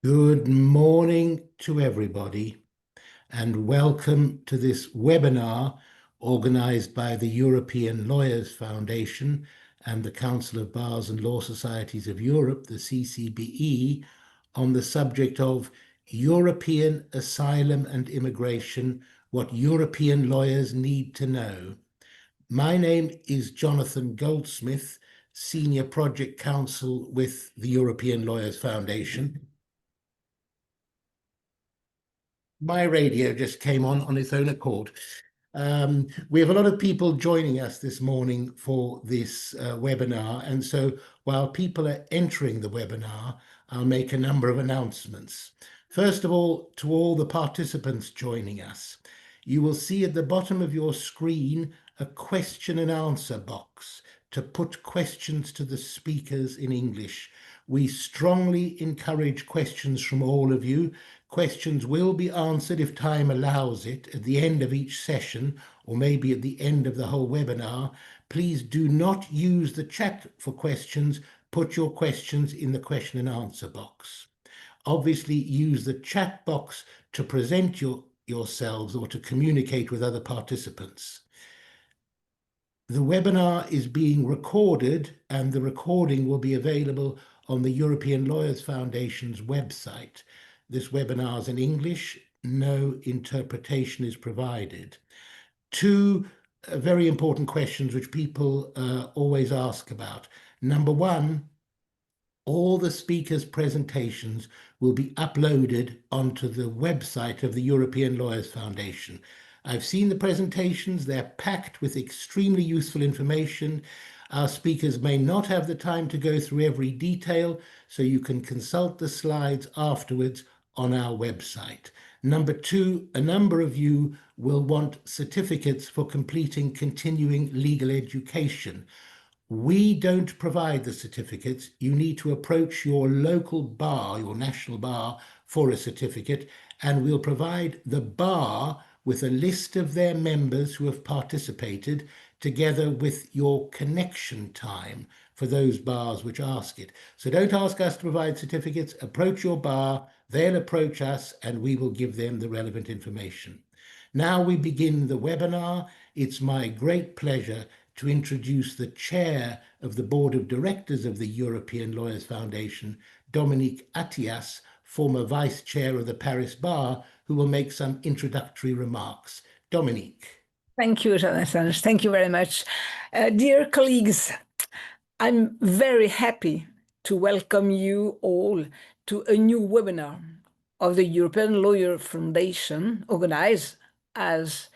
Good morning to everybody, and welcome to this webinar organized by the European Lawyers Foundation and the Council of Bars and Law Societies of Europe, the CCBE, on the subject of European Asylum and Immigration, what European lawyers need to know. My name is Jonathan Goldsmith, Senior Project Counsel with the European Lawyers Foundation. My radio just came on its own accord. We have a lot of people joining us this morning for this webinar, and so while people are entering the webinar, I'll make a number of announcements. First of all, to all the participants joining us, you will see at the bottom of your screen a question and answer box to put questions to the speakers in English. We strongly encourage questions from all of you. Questions will be answered if time allows it at the end of each session, or maybe at the end of the whole webinar. Please do not use the chat for questions. Put your questions in the question and answer box. Obviously, use the chat box to present yourselves or to communicate with other participants. The webinar is being recorded, and the recording will be available on the European Lawyers Foundation's website. This webinar is in English. No interpretation is provided. Two very important questions which people always ask about. Number one, all the speakers' presentations will be uploaded onto the website of the European Lawyers Foundation. I've seen the presentations. They're packed with extremely useful information. Our speakers may not have the time to go through every detail, so you can consult the slides afterwards on our website. Number two, a number of you will want certificates for completing continuing legal education. We don't provide the certificates. You need to approach your local bar, your national bar, for a certificate, and we'll provide the bar with a list of their members who have participated, together with your connection time for those bars which ask it. So don't ask us to provide certificates. Approach your bar, they'll approach us, and we will give them the relevant information. Now we begin the webinar. It's my great pleasure to introduce the chair of the board of directors of the European Lawyers Foundation, Dominique Attias, former vice chair of the Paris Bar, who will make some introductory remarks. Dominique. Thank you, Jonathan. Thank you very much. Dear colleagues, I'm very happy to welcome you all to a new webinar of the European Lawyer Foundation, organized, as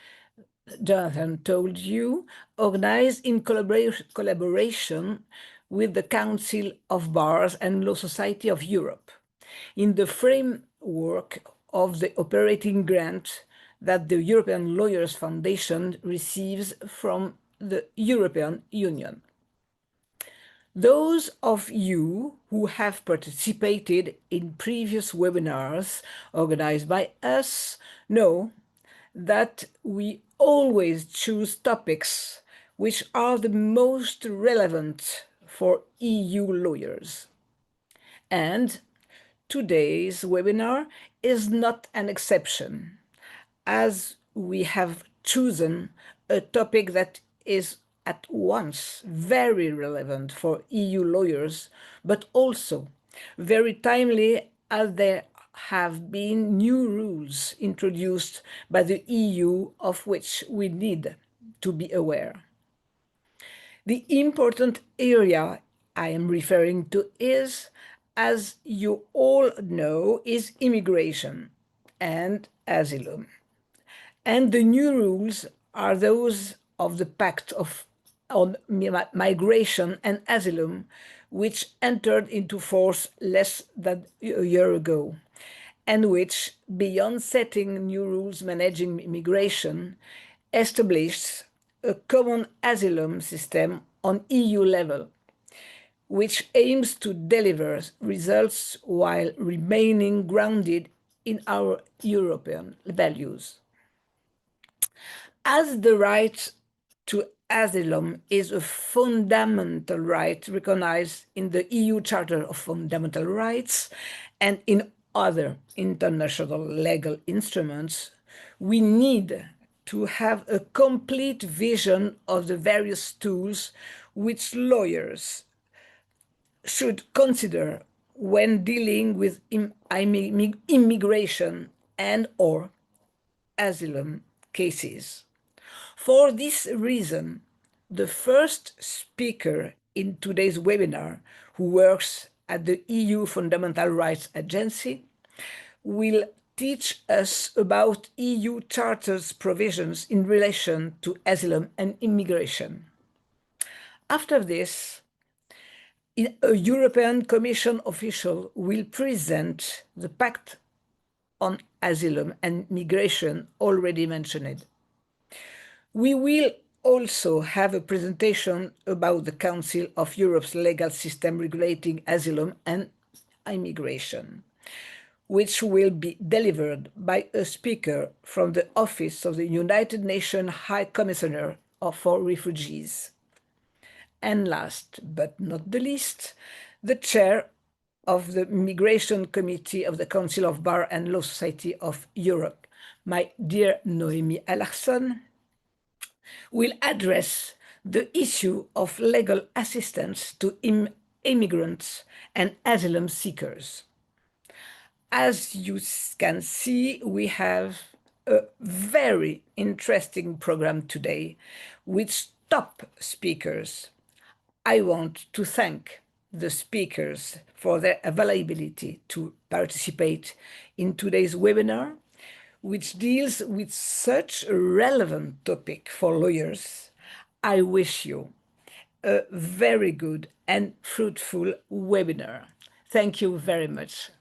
Jonathan told you, organized in collaboration with the Council of Bars and Law Society of Europe, in the framework of the operating grant that the European Lawyers Foundation receives from the European Union. Those of you who have participated in previous webinars organized by us know that we always choose topics which are the most relevant for EU lawyers. And today's webinar is not an exception, as we have chosen a topic that is at once very relevant for EU lawyers, but also very timely, as there have been new rules introduced by the EU of which we need to be aware. The important area I am referring to is, as you all know, is immigration and asylum. And the new rules are those of the Pact on Migration and Asylum, which entered into force less than a year ago, and which, beyond setting new rules managing immigration, established a common asylum system on EU level, which aims to deliver results while remaining grounded in our European values. As the right to asylum is a fundamental right recognized in the EU Charter of Fundamental Rights and in other international legal instruments, we need to have a complete vision of the various tools which lawyers should consider when dealing with immigration and/or asylum cases. For this reason, the first speaker in today's webinar, who works at the EU Fundamental Rights Agency, will teach us about EU Charter's provisions in relation to asylum and immigration. After this, a European Commission official will present the Pact on Asylum and Migration already mentioned. We will also have a presentation about the Council of Europe's legal system regulating asylum and immigration, which will be delivered by a speaker from the Office of the United Nations High Commissioner for Refugees. And last but not the least, the chair of the Migration Committee of the Council of Bar and Law Society of Europe, my dear Noémie Alarson, will address the issue of legal assistance to immigrants and asylum seekers. As you can see, we have a very interesting program today with top speakers. I want to thank the speakers for their availability to participate in today's webinar, which deals with such a relevant topic for lawyers. I wish you a very good and fruitful webinar. Thank you very much.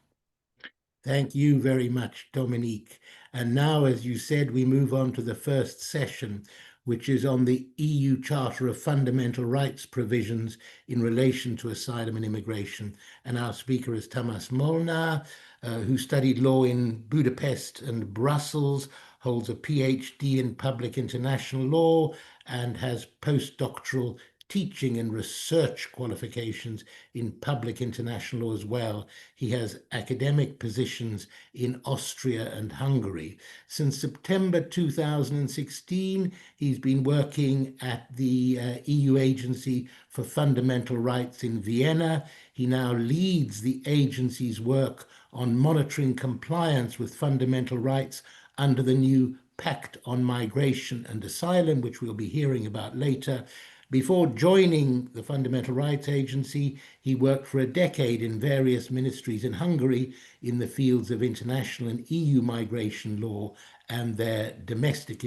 Thank you very much, Dominique. And now, as you said, we move on to the first session, which is on the EU Charter of Fundamental Rights provisions in relation to asylum and immigration. And our speaker is Tamás Molnár, who studied law in Budapest and Brussels, holds a PhD in public international law, and has postdoctoral teaching and research qualifications in public international law as well. He has academic positions in Austria and Hungary. Since September 2016, he's been working at the EU Agency for Fundamental Rights in Vienna. He now leads the agency's work on monitoring compliance with fundamental rights under the new Pact on Migration and Asylum, which we'll be hearing about later. Before joining the Fundamental Rights Agency, he worked for a decade in various ministries in Hungary in the fields of international and EU migration law and their domestic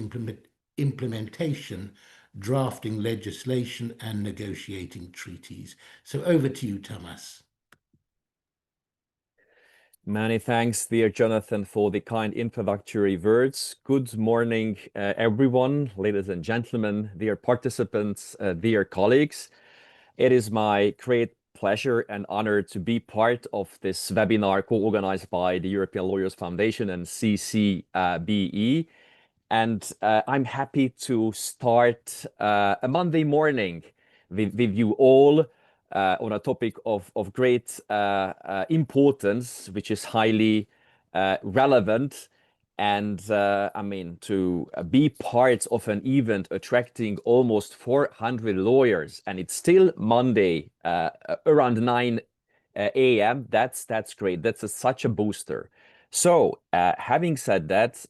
implementation, drafting legislation and negotiating treaties. So over to you, Tamás. Many thanks, dear Jonathan, for the kind introductory words. Good morning, everyone, ladies and gentlemen, dear participants, dear colleagues. It is my great pleasure and honor to be part of this webinar co-organized by the European Lawyers Foundation and CCBE. And I'm happy to start a Monday morning with you all on a topic of great importance, which is highly relevant. And I mean, to be part of an event attracting almost 400 lawyers, and it's still Monday around 9 a.m. That's great. That's such a booster. So having said that,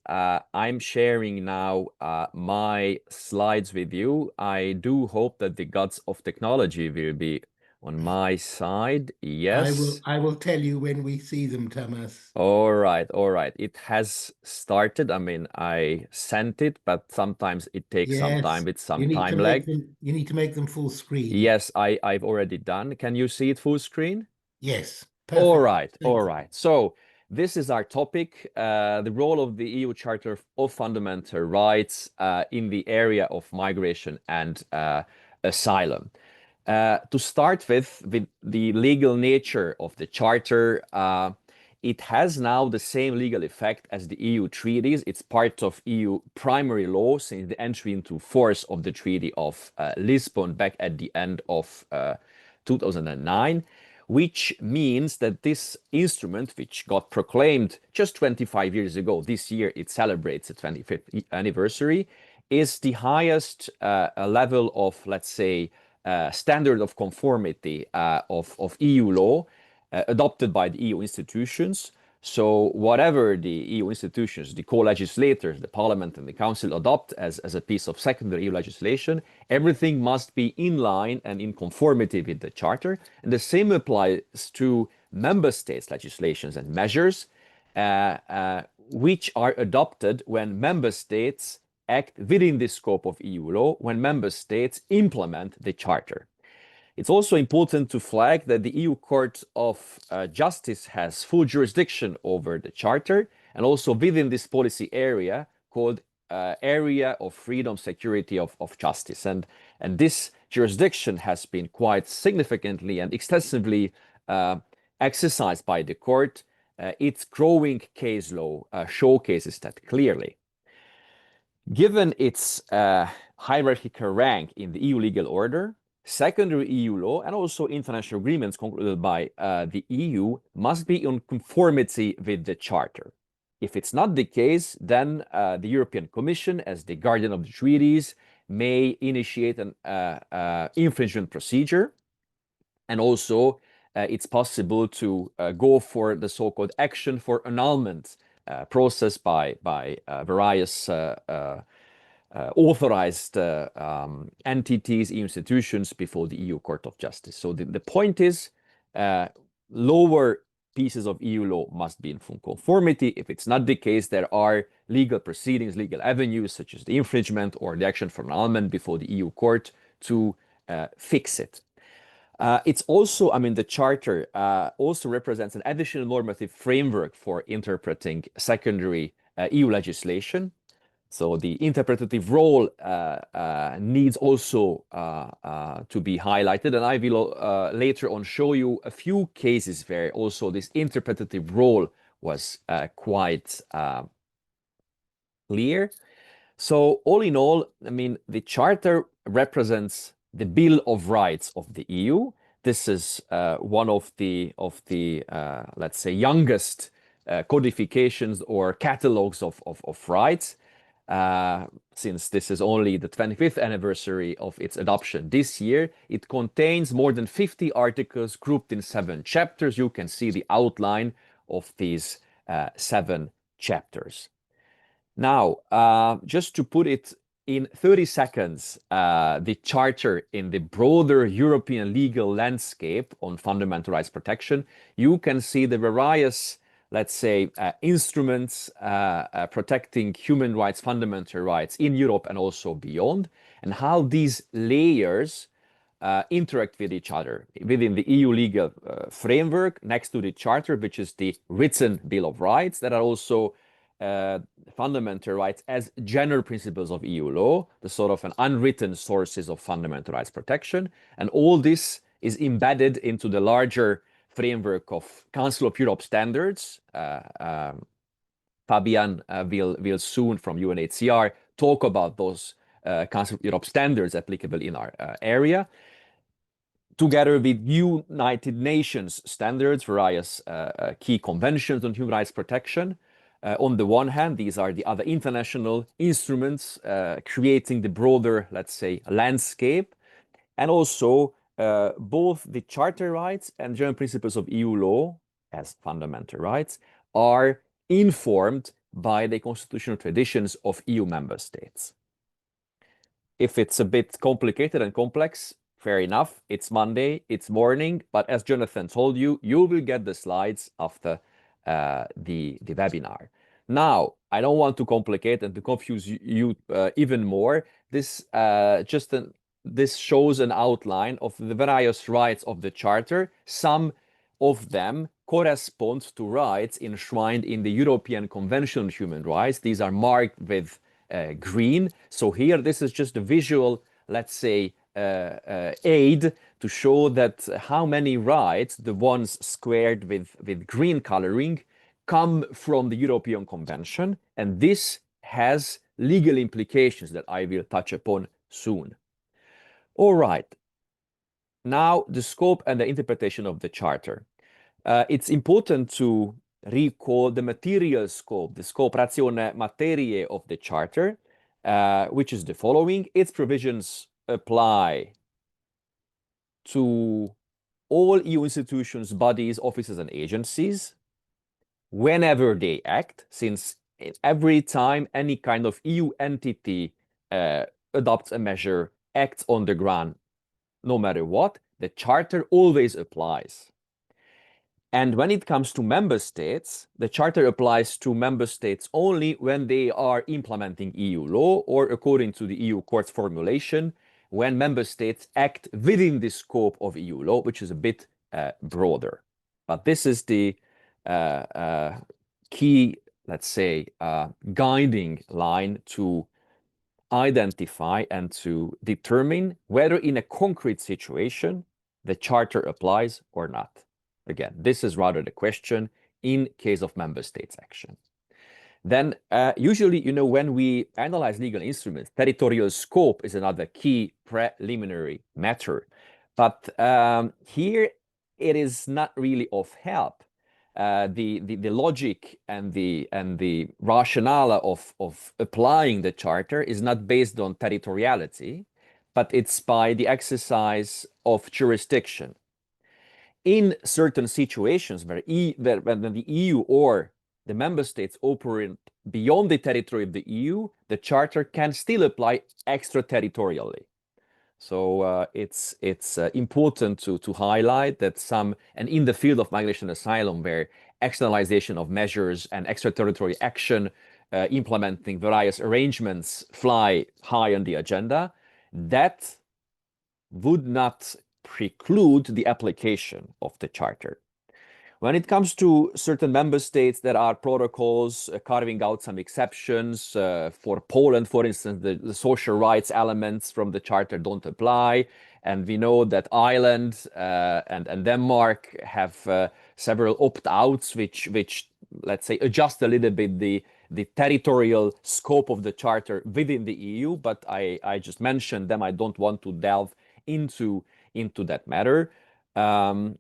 I'm sharing now my slides with you. I do hope that the gods of technology will be on my side. Yes. I will tell you when we see them, Tamás. All right. It has started. I mean, I sent it, but sometimes it takes some time with some time lag. You need to make them full screen. Yes, I've already done. Can you see it full screen? Yes. Perfect. All right. So this is our topic, the role of the EU Charter of Fundamental Rights in the area of migration and asylum. To start with the legal nature of the Charter, it has now the same legal effect as the EU treaties. It's part of EU primary law since the entry into force of the Treaty of Lisbon back at the end of 2009. which means that this instrument, which got proclaimed just 25 years ago, this year it celebrates the 25th anniversary, is the highest level of, let's say, standard of conformity of EU law adopted by the EU institutions. So whatever the EU institutions, the co-legislators, the Parliament and the Council adopt as a piece of secondary EU legislation, everything must be in line and in conformity with the Charter. And the same applies to member states' legislations and measures, which are adopted when member states act within the scope of EU law, when member states implement the Charter. It's also important to flag that the EU Court of Justice has full jurisdiction over the Charter, and also within this policy area called Area of Freedom, Security of Justice. And this jurisdiction has been quite significantly and extensively exercised by the court. Its growing case law showcases that clearly. Given its hierarchical rank in the EU legal order, secondary EU law and also international agreements concluded by the EU must be in conformity with the Charter. If it's not the case, then the European Commission, as the guardian of the treaties, may initiate an infringement procedure. And also, it's possible to go for the so-called action for annulment process by various authorized entities, institutions before the EU Court of Justice. So the point is, lower pieces of EU law must be in full conformity. If it's not the case, there are legal proceedings, legal avenues, such as the infringement or the action for annulment before the EU Court to fix it. It's also, I mean, the Charter also represents an additional normative framework for interpreting secondary EU legislation. So the interpretative role needs also to be highlighted, and I will later on show you a few cases where also this interpretative role was quite clear. So all in all, I mean, the Charter represents the Bill of Rights of the EU. This is one of the let's say, youngest codifications or catalogs of rights. Since this is only the 25th anniversary of its adoption this year, it contains more than 50 articles grouped in 7 chapters. You can see the outline of these 7 chapters. Now, just to put it in 30 seconds, the Charter in the broader European legal landscape on fundamental rights protection, you can see the various, let's say, instruments protecting human rights, fundamental rights in Europe and also beyond, and how these layers interact with each other within the EU legal framework next to the Charter, which is the written Bill of Rights, that are also fundamental rights as general principles of EU law, the sort of an unwritten sources of fundamental rights protection. And all this is embedded into the larger framework of Council of Europe standards. Fabian will soon from UNHCR talk about those Council of Europe standards applicable in our area, together with United Nations standards, various key conventions on human rights protection. On the one hand, these are the other international instruments creating the broader, let's say, landscape, and also both the Charter rights and general principles of EU law as fundamental rights are informed by the constitutional traditions of EU member states. If it's a bit complicated and complex, fair enough. It's Monday, it's morning, but as Jonathan told you, you will get the slides after the webinar. Now, I don't want to complicate and to confuse you even more. This this shows an outline of the various rights of the Charter. Some of them correspond to rights enshrined in the European Convention on Human Rights. These are marked with green. So here, this is just a visual, let's say, aid to show that how many rights, the ones squared with green coloring, come from the European Convention, and this has legal implications that I will touch upon soon. All right. Now, the scope and the interpretation of the Charter. It's important to recall the material scope, the scope ratione materiae of the Charter, which is the following. Its provisions apply to all EU institutions, bodies, offices, and agencies whenever they act, since every time any kind of EU entity adopts a measure, acts on the ground, no matter what, the Charter always applies. And when it comes to member states, the Charter applies to member states only when they are implementing EU law, or according to the EU Court's formulation, when member states act within the scope of EU law, which is a bit broader. But this is the key, let's say, guiding line to identify and to determine whether in a concrete situation the Charter applies or not. Again, this is rather the question in case of member states' action. Then usually, when we analyze legal instruments, territorial scope is another key preliminary matter. But here it is not really of help. The logic and the rationale of applying the Charter is not based on territoriality, but it's by the exercise of jurisdiction. In certain situations when the EU or the member states operate beyond the territory of the EU, the Charter can still apply extraterritorially. So it's important to highlight that and in the field of migration and asylum, where externalization of measures and extraterritorial action implementing various arrangements fly high on the agenda, that would not preclude the application of the Charter. When it comes to certain member states, there are protocols carving out some exceptions. For Poland, for instance, the social rights elements from the Charter don't apply. And we know that Ireland and Denmark have several opt-outs, which, let's say, adjust a little bit the territorial scope of the Charter within the EU. But I just mentioned them. I don't want to delve into that matter,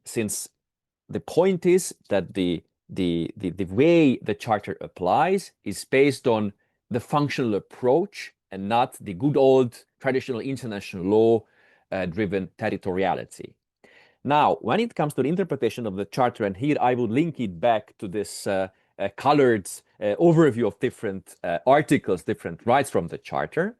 since the point is that the way the Charter applies is based on the functional approach and not the good old traditional international law driven territoriality. Now, when it comes to the interpretation of the Charter, and here I would link it back to this colored overview of different articles, different rights from the Charter.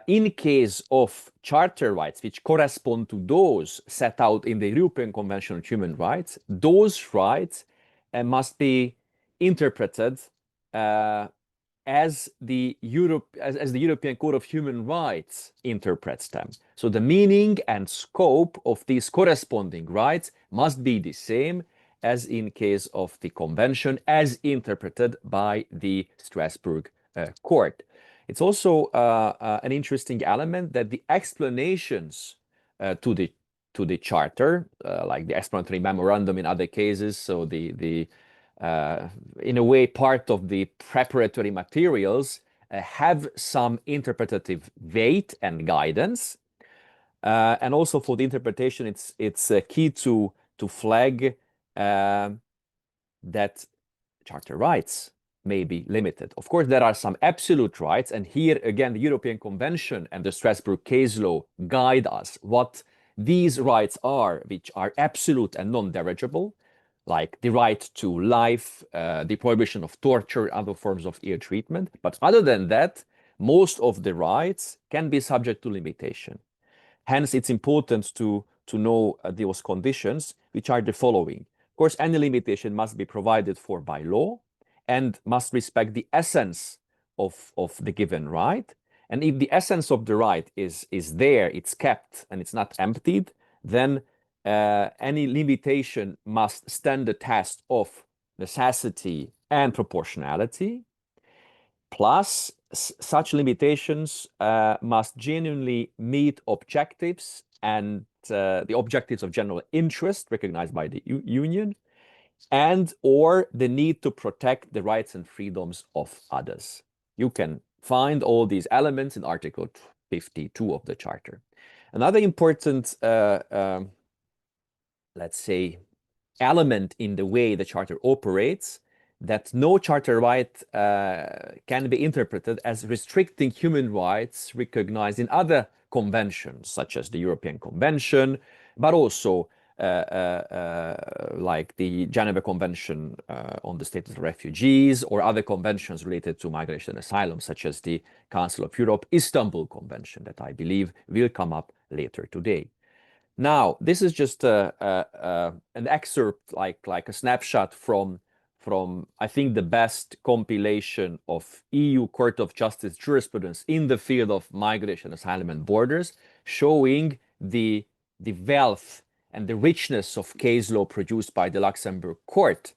In case of Charter rights, which correspond to those set out in the European Convention on Human Rights, those rights must be interpreted as the European Court of Human Rights interprets them. So the meaning and scope of these corresponding rights must be the same as in case of the Convention, as interpreted by the Strasbourg Court. It's also an interesting element that the explanations to the Charter, like the explanatory memorandum in other cases, so in a way part of the preparatory materials, have some interpretative weight and guidance. And also for the interpretation, it's key to flag that Charter rights may be limited. Of course, there are some absolute rights, and here again, the European Convention and the Strasbourg case law guide us what these rights are, which are absolute and non-derogative, like the right to life, the prohibition of torture, other forms of ill treatment. But other than that, most of the rights can be subject to limitation. Hence, it's important to know those conditions, which are the following. Of course, any limitation must be provided for by law and must respect the essence of the given right. And if the essence of the right is there, it's kept, and it's not emptied, then any limitation must stand the test of necessity and proportionality. Plus, such limitations must genuinely meet objectives and the objectives of general interest recognized by the Union, and or the need to protect the rights and freedoms of others. You can find all these elements in Article 52 of the Charter. Another important, let's say, element in the way the Charter operates, that no charter right can be interpreted as restricting human rights recognized in other conventions, such as the European Convention, but also like the Geneva Convention on the Status of Refugees, or other conventions related to migration and asylum, such as the Council of Europe Istanbul Convention, that I believe will come up later today. Now, this is just an excerpt, like a snapshot from I think the best compilation of EU Court of Justice jurisprudence in the field of migration, asylum, and borders, showing the wealth and the richness of case law produced by the Luxembourg Court,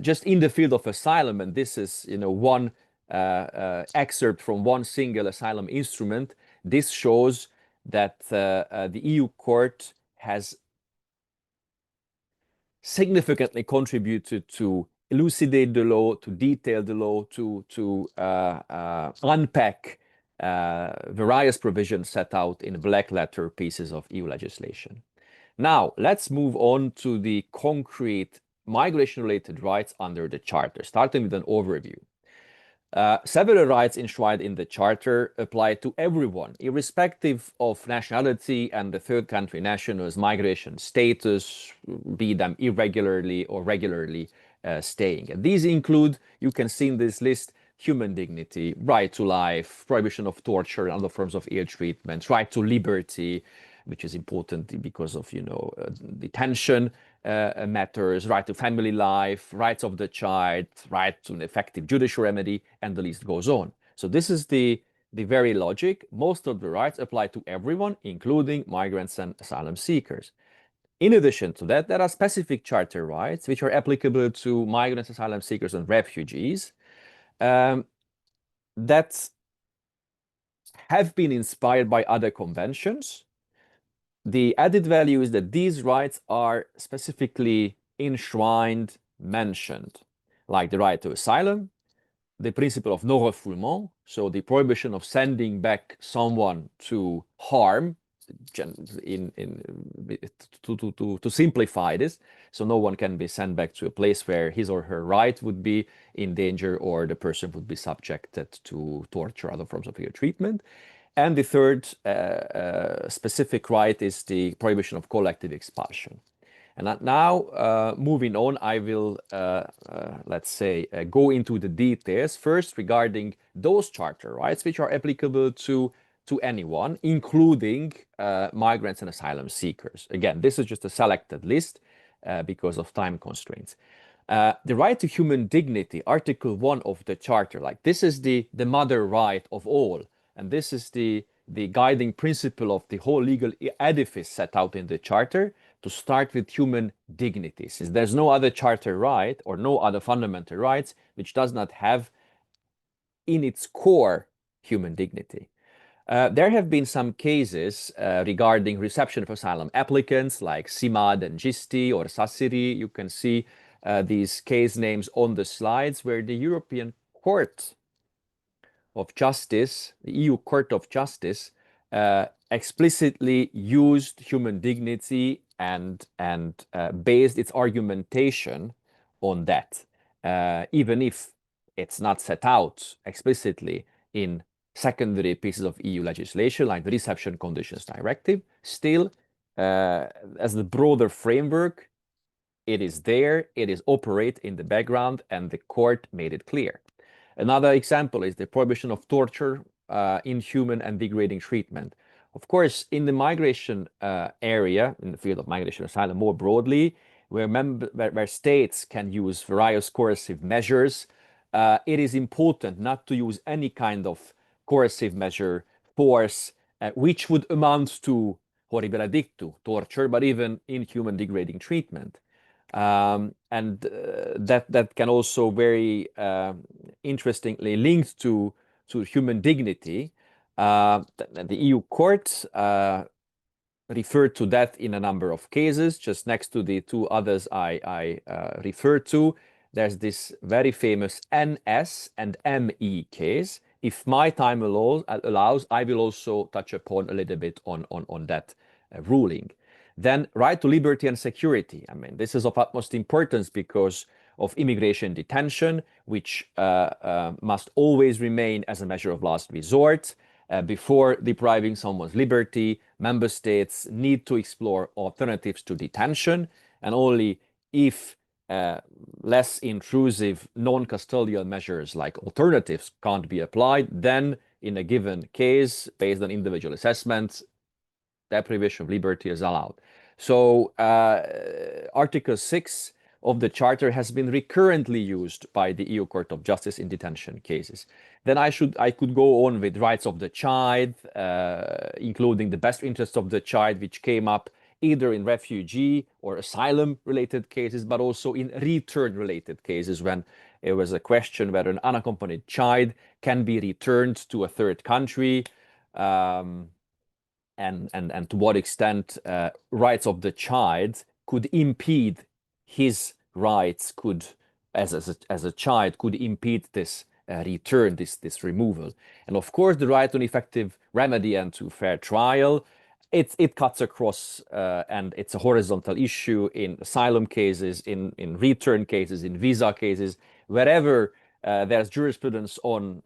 just in the field of asylum. And this is, one excerpt from one single asylum instrument. This shows that the EU Court has significantly contributed to elucidate the law, to detail the law, to unpack various provisions set out in black letter pieces of EU legislation. Now, let's move on to the concrete migration-related rights under the Charter, starting with an overview. Several rights enshrined in the Charter apply to everyone, irrespective of nationality and the third country nationals' migration status, be them irregularly or regularly staying. And these include, you can see in this list, human dignity, right to life, prohibition of torture and other forms of ill treatment, right to liberty, which is important because of, detention matters, right to family life, rights of the child, right to an effective judicial remedy, and the list goes on. So this is the very logic. Most of the rights apply to everyone, including migrants and asylum seekers. In addition to that, there are specific charter rights which are applicable to migrants, asylum seekers, and refugees that have been inspired by other conventions. The added value is that these rights are specifically enshrined, mentioned, like the right to asylum, the principle of non-refoulement, so the prohibition of sending back someone to harm, to simplify this, so no one can be sent back to a place where his or her right would be in danger, or the person would be subjected to torture, other forms of ill treatment. And the third specific right is the prohibition of collective expulsion. And now, moving on, I will, let's say, go into the details first regarding those charter rights which are applicable to anyone, including migrants and asylum seekers. Again, this is just a selected list because of time constraints. The right to human dignity, Article 1 of the Charter, like this is the mother right of all. And this is the guiding principle of the whole legal edifice set out in the Charter, to start with human dignity. Since there's no other charter right or no other fundamental rights which does not have in its core human dignity. There have been some cases regarding reception of asylum applicants like Simad and Gisti or Sassiri. You can see these case names on the slides, where the European Court of Justice, the EU Court of Justice, explicitly used human dignity and based its argumentation on that, even if it's not set out explicitly in secondary pieces of EU legislation like the Reception Conditions Directive. Still, as the broader framework, it is there, it is operate in the background, and the court made it clear. Another example is the prohibition of torture, inhuman and degrading treatment. Of course, in the migration area, in the field of migration and asylum more broadly, where states can use various coercive measures, it is important not to use any kind of coercive measure, force, which would amount to horribile dictu, torture, but even inhuman degrading treatment. And that can also very interestingly linked to human dignity. The EU court referred to that in a number of cases. Just next to the two others I referred to, there's this very famous NS and ME case, if my time allows, I will also touch upon a little bit on that ruling. Then right to liberty and security. I mean, this is of utmost importance because of immigration detention, which must always remain as a measure of last resort. Before depriving someone's liberty, member states need to explore alternatives to detention, and only if less intrusive non-custodial measures like alternatives can't be applied, then in a given case, based on individual assessments, deprivation of liberty is allowed. So Article 6 of the Charter has been recurrently used by the EU Court of Justice in detention cases. Then I could go on with rights of the child, including the best interest of the child, which came up either in refugee or asylum-related cases, but also in return-related cases when it was a question whether an unaccompanied child can be returned to a third country, and to what extent rights of the child could impede his rights, as a child, could impede this return, this removal. And of course, the right to an effective remedy and to fair trial, it cuts across, and it's a horizontal issue in asylum cases, in return cases, in visa cases, wherever there's jurisprudence on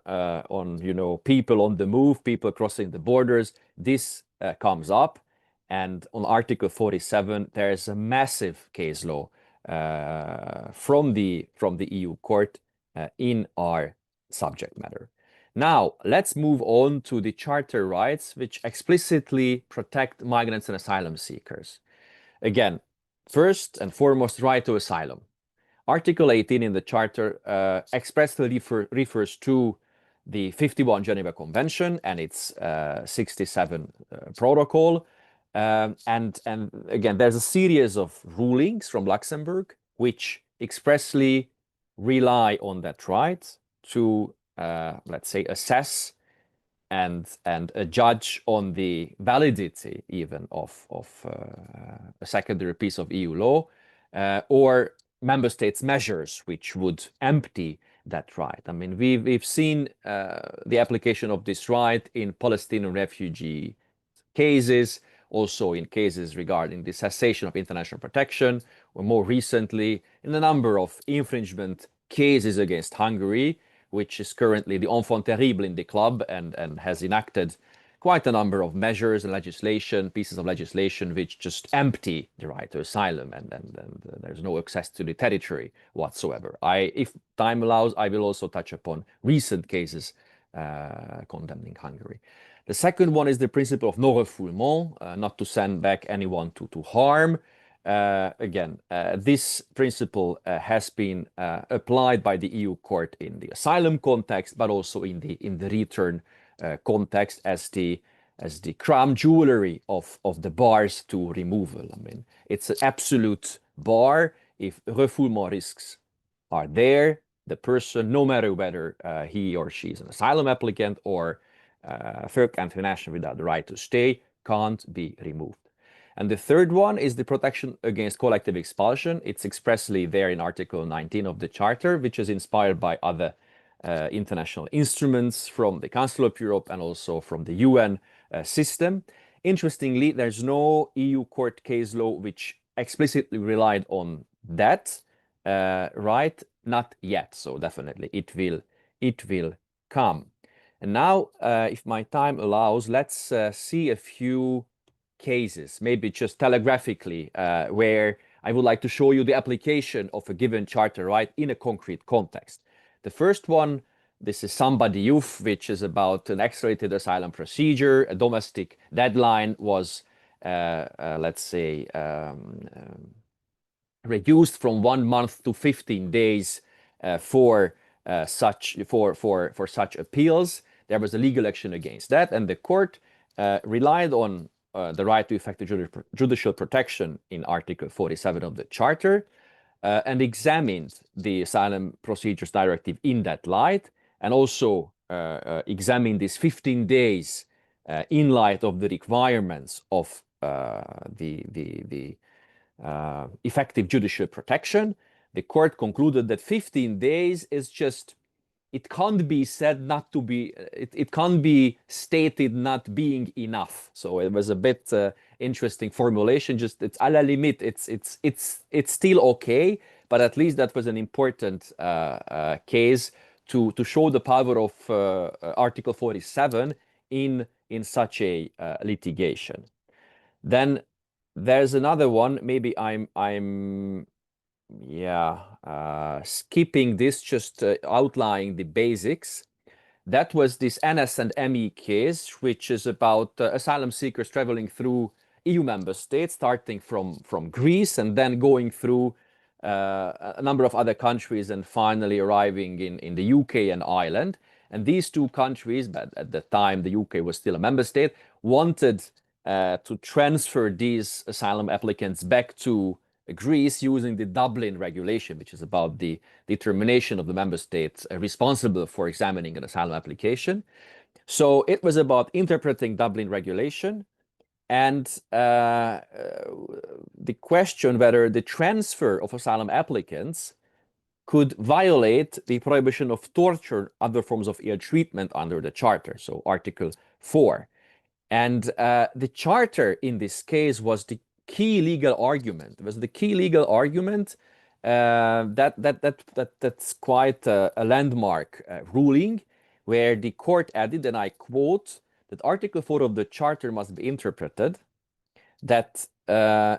people on the move, people crossing the borders. This comes up, and on Article 47, there is a massive case law from the EU Court in our subject matter. Now, let's move on to the Charter rights, which explicitly protect migrants and asylum seekers. Again, first and foremost, right to asylum. Article 18 in the Charter expressly refers to the 51 Geneva Convention and its 67 protocol. And again, there's a series of rulings from Luxembourg which expressly rely on that right to, let's say, assess and judge on the validity even of a secondary piece of EU law, or member states' measures which would empty that right. I mean, we've seen the application of this right in Palestinian refugee cases, also in cases regarding the cessation of international protection, or more recently in a number of infringement cases against Hungary, which is currently the enfant terrible in the club and has enacted quite a number of measures and pieces of legislation which just empty the right to asylum, and there's no access to the territory whatsoever. If time allows, I will also touch upon recent cases condemning Hungary. The second one is the principle of non-refoulement, not to send back anyone to harm. Again, this principle has been applied by the EU Court in the asylum context, but also in the return context as the crown jewelry of the bars to removal. I mean, it's an absolute bar. If refoulement risks are there, the person, no matter whether he or she is an asylum applicant or third country national without the right to stay, can't be removed. And the third one is the protection against collective expulsion. It's expressly there in Article 19 of the Charter, which is inspired by other international instruments from the Council of Europe and also from the UN system. Interestingly, there's no EU court case law which explicitly relied on that right, not yet. So definitely it will come. And now, if my time allows, let's see a few cases, maybe just telegraphically, where I would like to show you the application of a given charter right in a concrete context. The first one, this is Somebody Youth, which is about an accelerated asylum procedure. A domestic deadline was, let's say, reduced from 1 month to 15 days for such appeals. There was a legal action against that, and the court relied on the right to effective judicial protection in Article 47 of the Charter, and examined the Asylum Procedures Directive in that light, and also examined these 15 days in light of the requirements of the effective judicial protection. The court concluded that 15 days is just it can't be said not to be, it can't be stated not being enough. So it was a bit interesting formulation. Just it's à la limite. It's still okay, but at least that was an important case to show the power of Article 47 in such a litigation. Then there's another one. Maybe I'm skipping this, just outlining the basics. That was this NS and ME case, which is about asylum seekers traveling through EU member states, starting from Greece and then going through a number of other countries and finally arriving in the UK and Ireland. And these two countries, but at the time the UK was still a member state, wanted to transfer these asylum applicants back to Greece using the Dublin regulation, which is about the determination of the member states responsible for examining an asylum application. So it was about interpreting Dublin regulation and the question whether the transfer of asylum applicants could violate the prohibition of torture, other forms of ill treatment under the Charter, so Article 4. And the Charter in this case was the key legal argument. It was the key legal argument that's quite a landmark ruling, where the court added, and I quote, that Article 4 of the Charter must be interpreted that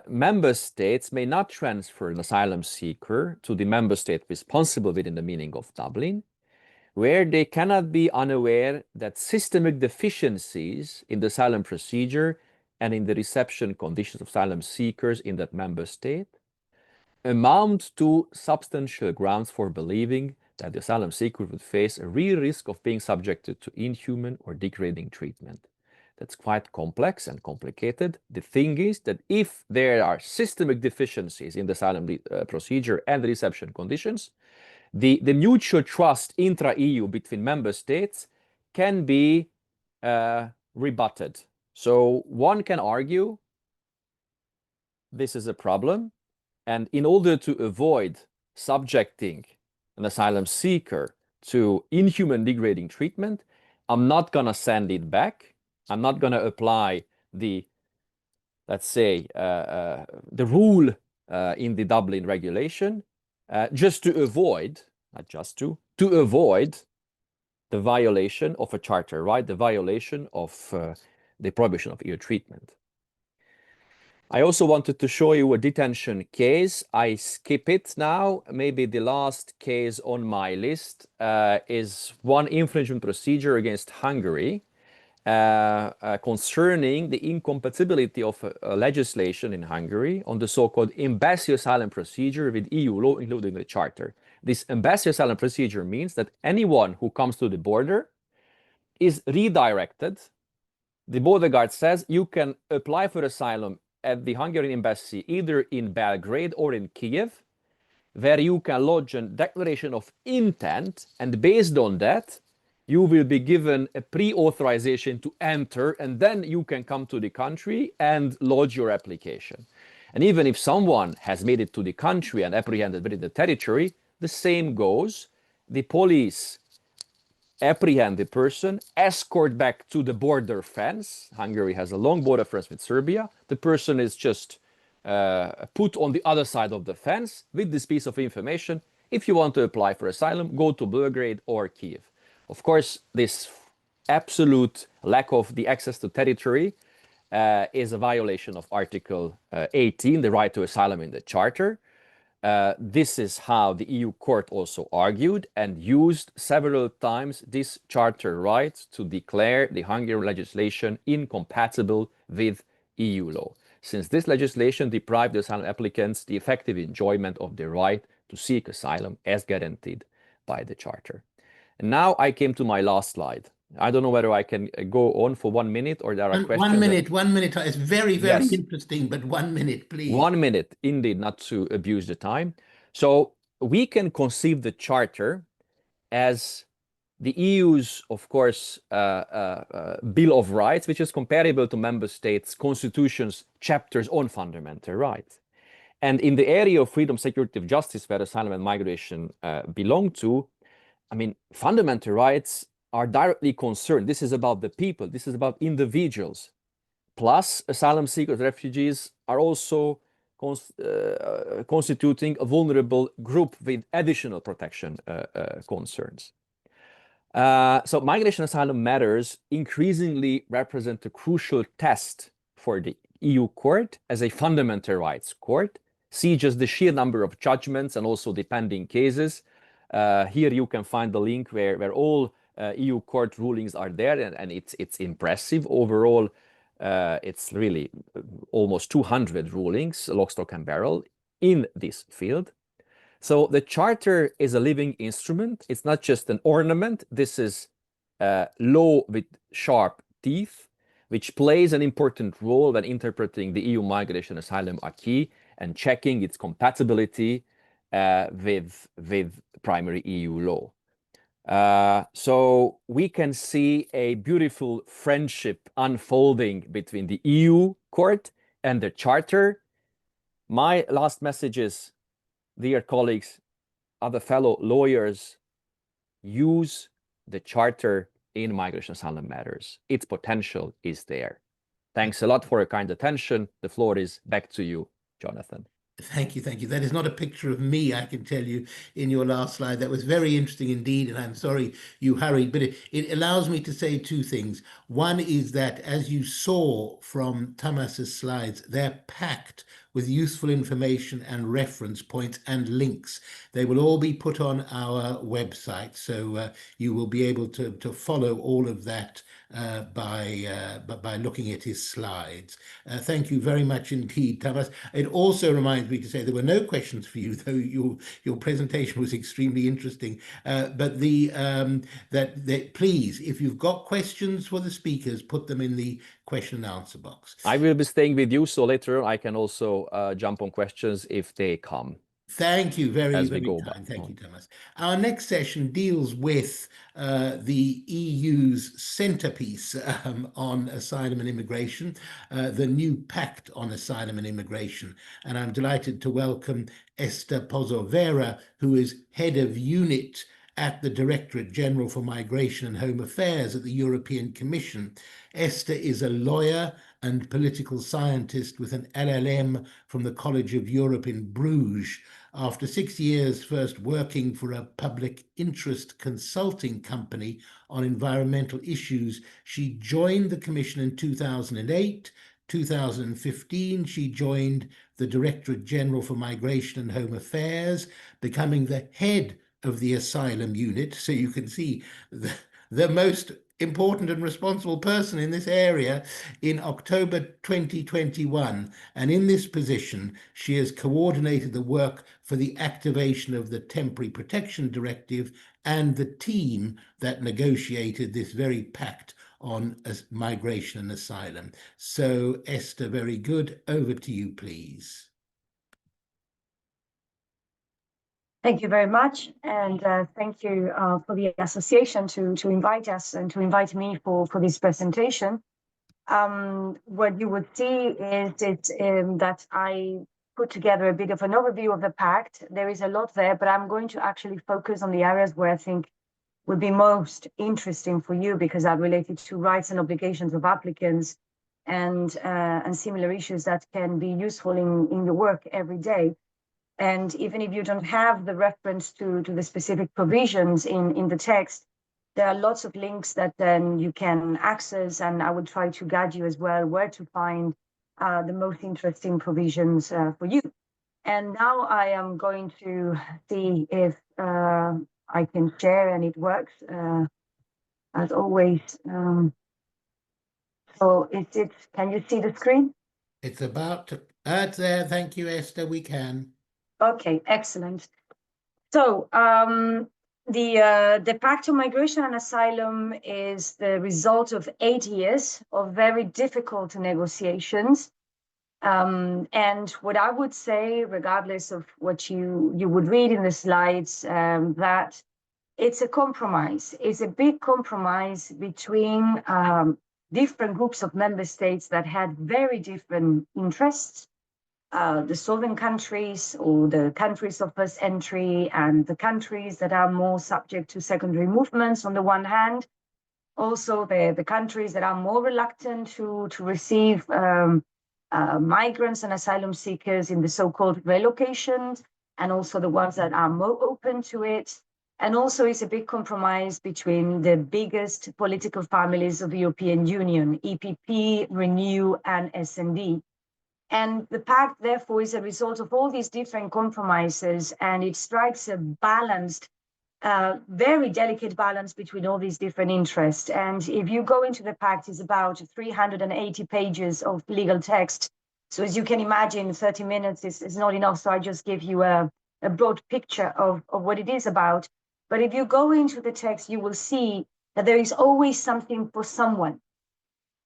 member states may not transfer an asylum seeker to the member state responsible within the meaning of Dublin, where they cannot be unaware that systemic deficiencies in the asylum procedure and in the reception conditions of asylum seekers in that member state amount to substantial grounds for believing that the asylum seeker would face a real risk of being subjected to inhuman or degrading treatment. That's quite complex and complicated. The thing is that if there are systemic deficiencies in the asylum procedure and the reception conditions, the mutual trust intra-EU between member states can be rebutted. So one can argue this is a problem, and in order to avoid subjecting an asylum seeker to inhuman, degrading treatment, I'm not going to send it back. I'm not going to apply the, let's say, the rule in the Dublin regulation, just to avoid, not just to avoid the violation of a charter right, the violation of the prohibition of ill treatment. I also wanted to show you a detention case. I skip it now. Maybe the last case on my list is one infringement procedure against Hungary concerning the incompatibility of legislation in Hungary on the so-called embassy asylum procedure with EU law, including the Charter. This embassy asylum procedure means that anyone who comes to the border is redirected. The border guard says you can apply for asylum at the Hungarian embassy either in Belgrade or in Kiev, where you can lodge a declaration of intent, and based on that, you will be given a pre-authorization to enter, and then you can come to the country and lodge your application. And even if someone has made it to the country and apprehended within the territory, the same goes. The police apprehend the person, escort back to the border fence. Hungary has a long border fence with Serbia. The person is just put on the other side of the fence with this piece of information. If you want to apply for asylum, go to Belgrade or Kiev. Of course, this absolute lack of the access to territory is a violation of Article 18, the right to asylum in the Charter. This is how the EU court also argued and used several times this charter right to declare the Hungarian legislation incompatible with EU law, since this legislation deprived the asylum applicants the effective enjoyment of their right to seek asylum as guaranteed by the Charter. And now I came to my last slide. I don't know whether I can go on for 1 minute or there are questions. 1 minute, 1 minute. It's very, very interesting, but 1 minute, please. 1 minute, indeed, not to abuse the time. So we can conceive the Charter as the EU's, of course, Bill of Rights, which is comparable to member states' constitutions, chapters on fundamental rights. And in the area of freedom, security, and justice, where asylum and migration belong to, I mean, fundamental rights are directly concerned. This is about the people. This is about individuals. Plus, asylum seekers, refugees are also constituting a vulnerable group with additional protection concerns. So migration asylum matters increasingly represent a crucial test for the EU court as a fundamental rights court. See just the sheer number of judgments and also the pending cases. Here you can find the link where all EU court rulings are there, and it's impressive. Overall, it's really almost 200 rulings, lock, stock, and barrel in this field. So the Charter is a living instrument. It's not just an ornament. This is law with sharp teeth, which plays an important role when interpreting the EU migration asylum acquis and checking its compatibility with primary EU law. So we can see a beautiful friendship unfolding between the EU court and the Charter. My last message is, dear colleagues, other fellow lawyers, use the Charter in migration asylum matters. Its potential is there. Thanks a lot for your kind attention. The floor is back to you, Jonathan. Thank you, thank you. That is not a picture of me, I can tell you, in your last slide. That was very interesting indeed, and I'm sorry you hurried, but it allows me to say two things. One is that, as you saw from Tamas's slides, they're packed with useful information and reference points and links. They will all be put on our website, so you will be able to follow all of that by looking at his slides. Thank you very much indeed, Tamas. It also reminds me to say there were no questions for you, though your presentation was extremely interesting. But please, if you've got questions for the speakers, put them in the question and answer box. I will be staying with you, so later I can also jump on questions if they come. Thank you, very kind. Thank you, Thomas. Our next session deals with the EU's centerpiece on asylum and immigration, the new Pact on Asylum and Immigration. And I'm delighted to welcome Esther Pozovera, who is head of unit at the Directorate General for Migration and Home Affairs at the European Commission. Esther is a lawyer and political scientist with an LLM from the College of Europe in Bruges. After 6 years first working for a public interest consulting company on environmental issues, she joined the Commission in 2008. 2015, she joined the Directorate General for Migration and Home Affairs, becoming the head of the Asylum Unit. So you can see the most important and responsible person in this area in October 2021. And in this position, she has coordinated the work for the activation of the Temporary Protection Directive and the team that negotiated this very pact on migration and asylum. So Esther, very good. Over to you, please. Thank you very much, and thank you for the association to invite us and to invite me for this presentation. What you would see is that I put together a bit of an overview of the Pact. There is a lot there, but I'm going to actually focus on the areas where I think would be most interesting for you, because are related to rights and obligations of applicants and similar issues that can be useful in your work every day. And even if you don't have the reference to the specific provisions in the text, there are lots of links that then you can access, and I will try to guide you as well where to find the most interesting provisions for you. And now I am going to see if I can share and it works, as always. So can you see the screen? It's about to, it's there. Thank you, Esther, we can. Okay, excellent. So the Pact on Migration and Asylum is the result of 8 years of very difficult negotiations. And what I would say, regardless of what you would read in the slides, that it's a compromise. It's a big compromise between different groups of member states that had very different interests. the solvent countries or the countries of first entry and the countries that are more subject to secondary movements on the one hand. Also, the countries that are more reluctant to receive migrants and asylum seekers in the so-called relocations, and also the ones that are more open to it. And also it's a big compromise between the biggest political families of the European Union, EPP, Renew, and SD. And the pact, therefore, is a result of all these different compromises, and it strikes a balanced, very delicate balance between all these different interests. And if you go into the pact, it's about 380 pages of legal text. So as you can imagine, 30 minutes is not enough. So I just give you a broad picture of what it is about. But if you go into the text, you will see that there is always something for someone,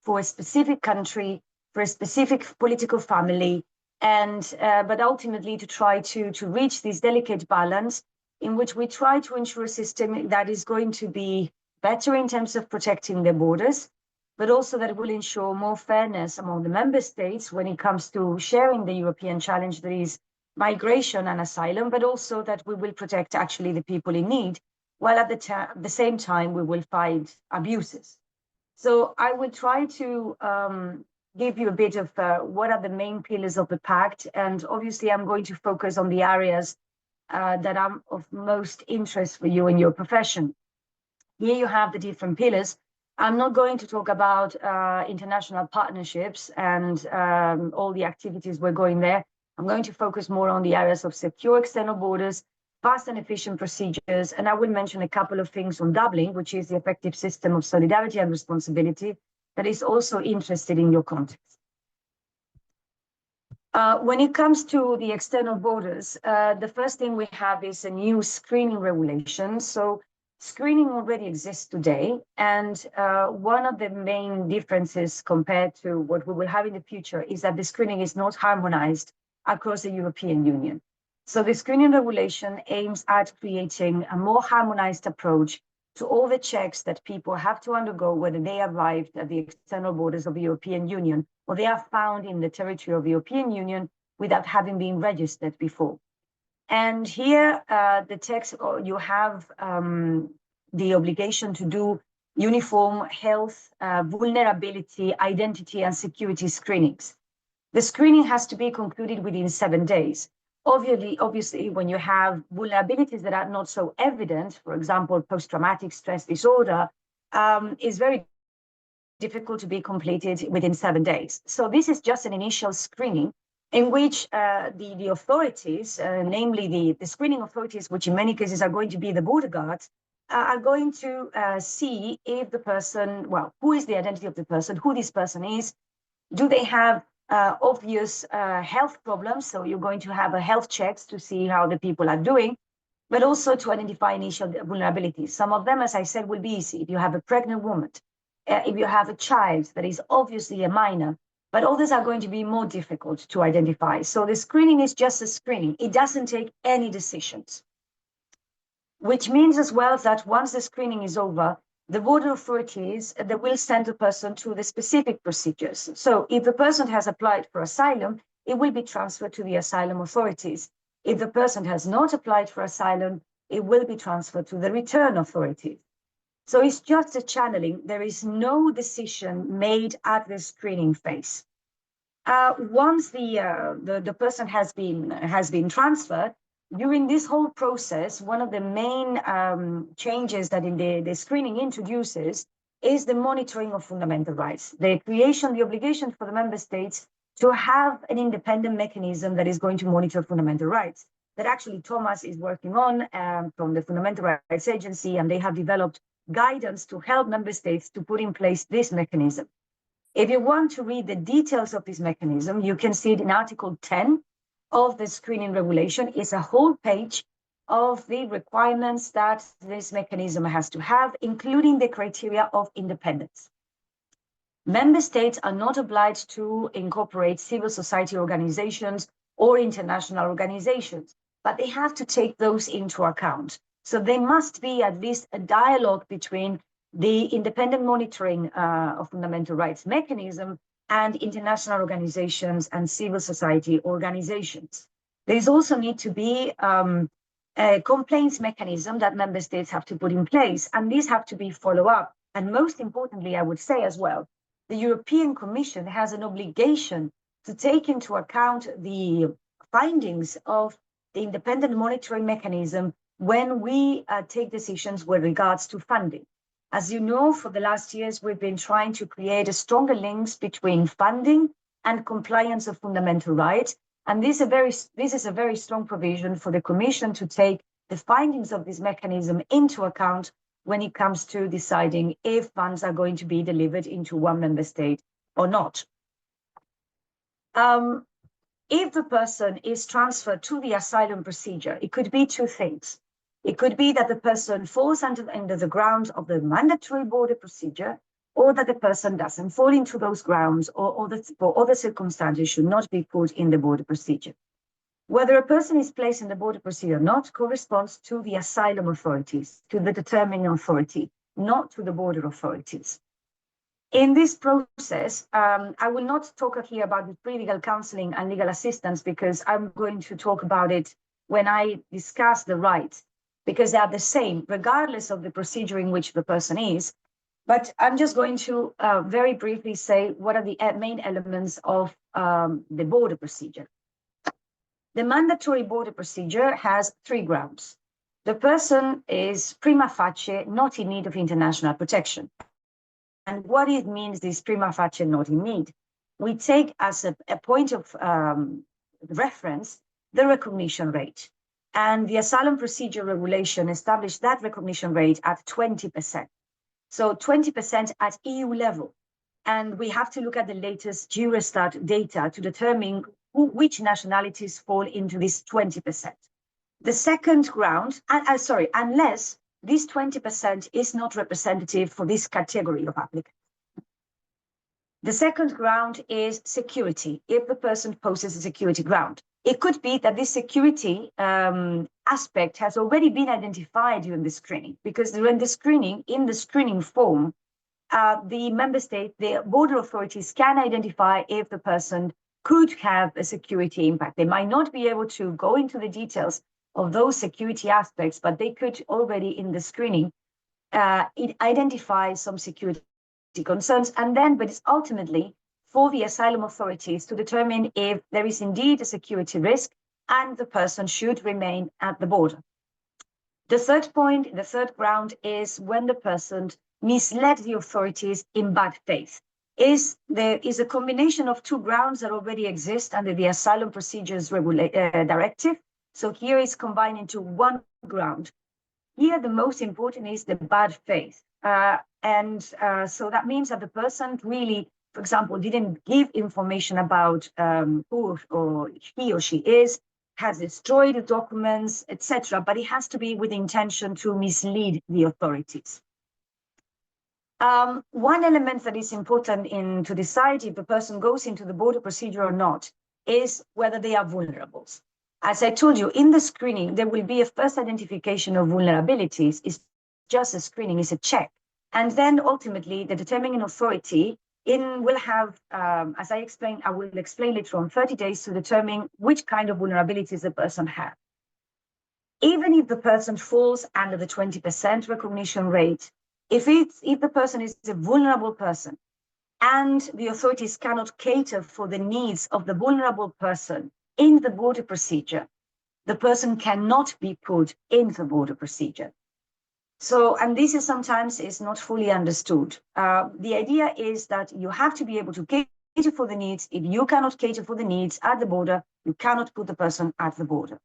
for a specific country, for a specific political family, and but ultimately to try to reach this delicate balance in which we try to ensure a system that is going to be better in terms of protecting their borders, but also that will ensure more fairness among the member states when it comes to sharing the European challenge that is migration and asylum, but also that we will protect actually the people in need, while at the same time we will fight abuses. So I will try to give you a bit of what are the main pillars of the pact, and obviously I'm going to focus on the areas that are of most interest for you in your profession. Here you have the different pillars. I'm not going to talk about international partnerships and all the activities we're going there. I'm going to focus more on the areas of secure external borders, fast and efficient procedures, and I will mention a couple of things on Dublin, which is the effective system of solidarity and responsibility that is also interested in your context. When it comes to the external borders, the first thing we have is a new screening regulation. So screening already exists today, and one of the main differences compared to what we will have in the future is that the screening is not harmonized across the European Union. So the screening regulation aims at creating a more harmonized approach to all the checks that people have to undergo when they arrived at the external borders of the European Union, or they are found in the territory of the European Union without having been registered before. And here, the text, you have the obligation to do uniform health, vulnerability, identity, and security screenings. The screening has to be concluded within 7 days. Obviously, when you have vulnerabilities that are not so evident, for example, post-traumatic stress disorder, is very difficult to be completed within 7 days. So this is just an initial screening in which the authorities, namely the screening authorities, which in many cases are going to be the border guards, are going to see if the person, well, who is the identity of the person, who this person is, do they have obvious health problems, so you're going to have a health checks to see how the people are doing, but also to identify initial vulnerabilities. Some of them, as I said, will be easy. If you have a pregnant woman, if you have a child that is obviously a minor, but others are going to be more difficult to identify. So the screening is just a screening. It doesn't take any decisions, which means as well that once the screening is over, the border authorities, they will send the person to the specific procedures. So if the person has applied for asylum, it will be transferred to the asylum authorities. If the person has not applied for asylum, it will be transferred to the return authorities. So it's just a channeling. There is no decision made at the screening phase. Once the person has been transferred, during this whole process, one of the main changes that in the screening introduces is the monitoring of fundamental rights. The creation, the obligation for the member states to have an independent mechanism that is going to monitor fundamental rights, that actually Thomas is working on from the Fundamental Rights Agency, and they have developed guidance to help member states to put in place this mechanism. If you want to read the details of this mechanism, you can see it in Article 10 of the screening regulation. Is a whole page of the requirements that this mechanism has to have, including the criteria of independence. Member states are not obliged to incorporate civil society organizations or international organizations, but they have to take those into account. So there must be at least a dialogue between the independent monitoring of fundamental rights mechanism and international organizations and civil society organizations. There is also need to be a complaints mechanism that member states have to put in place, and these have to be followed up. And most importantly, I would say as well, the European Commission has an obligation to take into account the findings of the independent monitoring mechanism when we take decisions with regards to funding. As you know, for the last years, we've been trying to create a stronger links between funding and compliance of fundamental rights. And this is a very strong provision for the Commission to take the findings of this mechanism into account when it comes to deciding if funds are going to be delivered into one member state or not. If the person is transferred to the asylum procedure, it could be two things. It could be that the person falls under the grounds of the mandatory border procedure, or that the person doesn't fall into those grounds, or for other circumstances should not be put in the border procedure. Whether a person is placed in the border procedure or not corresponds to the asylum authorities, to the determining authority, not to the border authorities. In this process, I will not talk here about the pre-legal counseling and legal assistance, because I'm going to talk about it when I discuss the rights, because they are the same, regardless of the procedure in which the person is. But I'm just going to very briefly say what are the main elements of the border procedure. The mandatory border procedure has three grounds. The person is prima facie not in need of international protection. And what it means is prima facie not in need. We take as a point of reference the recognition rate. And the asylum procedure regulation established that recognition rate at 20%. So 20% at EU level. And we have to look at the latest Eurostat data to determine which nationalities fall into this 20%. The second ground, unless this 20% is not representative for this category of applicants. The second ground is security, if the person poses a security ground. It could be that this security aspect has already been identified during the screening, because during the screening, in the screening form, the member state, the border authorities can identify if the person could have a security impact. They might not be able to go into the details of those security aspects, but they could already in the screening identify some security concerns. But it's ultimately for the asylum authorities to determine if there is indeed a security risk and the person should remain at the border. The third point, the third ground, is when the person misled the authorities in bad faith. There is a combination of two grounds that already exist under the Asylum Procedures Directive. So here is combined into one ground. Here, the most important is the bad faith. So that means that the person really, for example, didn't give information about who or he or she is, has destroyed the documents, etc. But it has to be with the intention to mislead the authorities. One element that is important to decide if the person goes into the border procedure or not is whether they are vulnerable. As I told you, in the screening, there will be a first identification of vulnerabilities. It's just a screening, it's a check. And then ultimately, the determining authority will have, as I explained, I will explain later on, 30 days to determine which kind of vulnerabilities the person has. Even if the person falls under the 20% recognition rate, if the person is a vulnerable person and the authorities cannot cater for the needs of the vulnerable person in the border procedure, the person cannot be put in the border procedure. So, and this is sometimes not fully understood. The idea is that you have to be able to cater for the needs. If you cannot cater for the needs at the border, you cannot put the person at the border.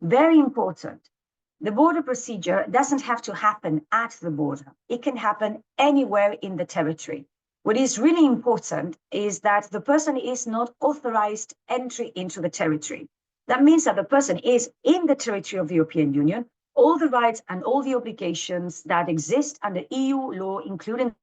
Very important. The border procedure doesn't have to happen at the border. It can happen anywhere in the territory. What is really important is that the person is not authorized entry into the territory. That means that the person is in the territory of the European Union. All the rights and all the obligations that exist under EU law, including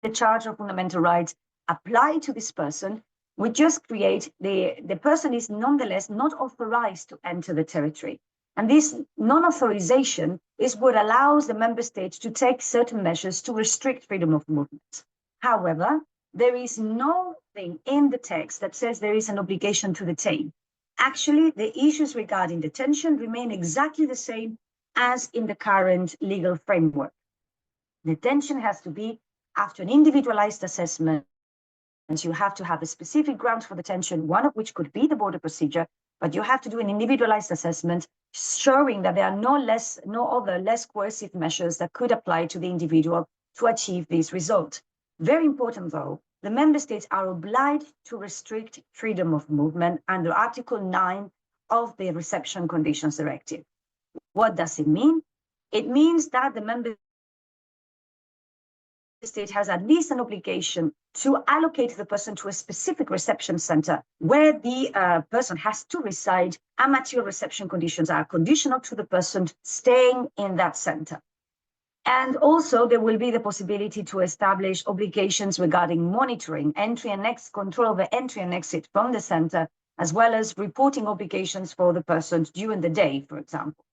the Charter of Fundamental Rights, apply to this person. We just create the person is nonetheless not authorized to enter the territory. And this non-authorization is what allows the member states to take certain measures to restrict freedom of movement. However, there is no in the text that says there is an obligation to detain. Actually, the issues regarding detention remain exactly the same as in the current legal framework. Detention has to be after an individualized assessment. And you have to have a specific grounds for detention, one of which could be the border procedure, but you have to do an individualized assessment showing that there are no other less coercive measures that could apply to the individual to achieve this result. Very important though, the member states are obliged to restrict freedom of movement under Article 9 of the Reception Conditions Directive. What does it mean? It means that the member state has at least an obligation to allocate the person to a specific reception center where the person has to reside, and material reception conditions are conditional to the person staying in that center. And also there will be the possibility to establish obligations regarding monitoring, entry and exit, control over entry and exit from the center, as well as reporting obligations for the persons during the day, for example.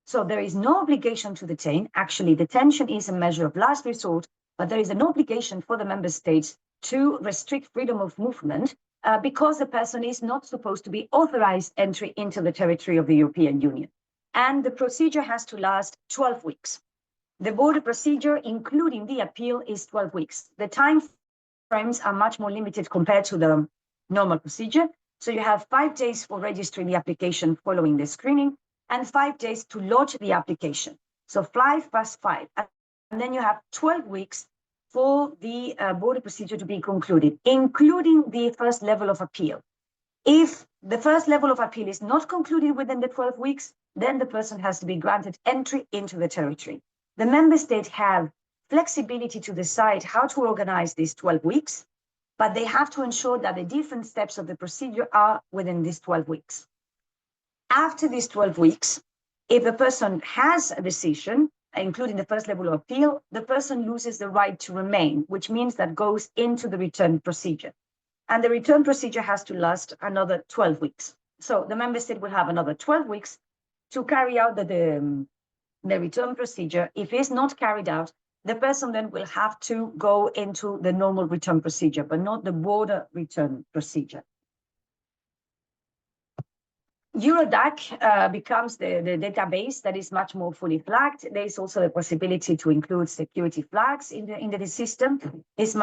So there is no obligation to detain. Actually, detention is a measure of last resort, but there is an obligation for the member states to restrict freedom of movement because the person is not supposed to be authorized entry into the territory of the European Union. And the procedure has to last 12 weeks. The border procedure, including the appeal, is 12 weeks. The time frames are much more limited compared to the normal procedure. So you have 5 days for registering the application following the screening and 5 days to lodge the application. So 5 plus 5. And then you have 12 weeks for the border procedure to be concluded, including the first level of appeal. If the first level of appeal is not concluded within the 12 weeks, then the person has to be granted entry into the territory. The member states have flexibility to decide how to organize these 12 weeks, but they have to ensure that the different steps of the procedure are within these 12 weeks. After these 12 weeks, if the person has a decision, including the first level of appeal, the person loses the right to remain, which means that goes into the return procedure. And the return procedure has to last another 12 weeks. So the member state will have another 12 weeks to carry out the return procedure. If it's not carried out, the person then will have to go into the normal return procedure, but not the border return procedure. Eurodac becomes the database that is much more fully flagged. There is also the possibility to include security flags in the system. It's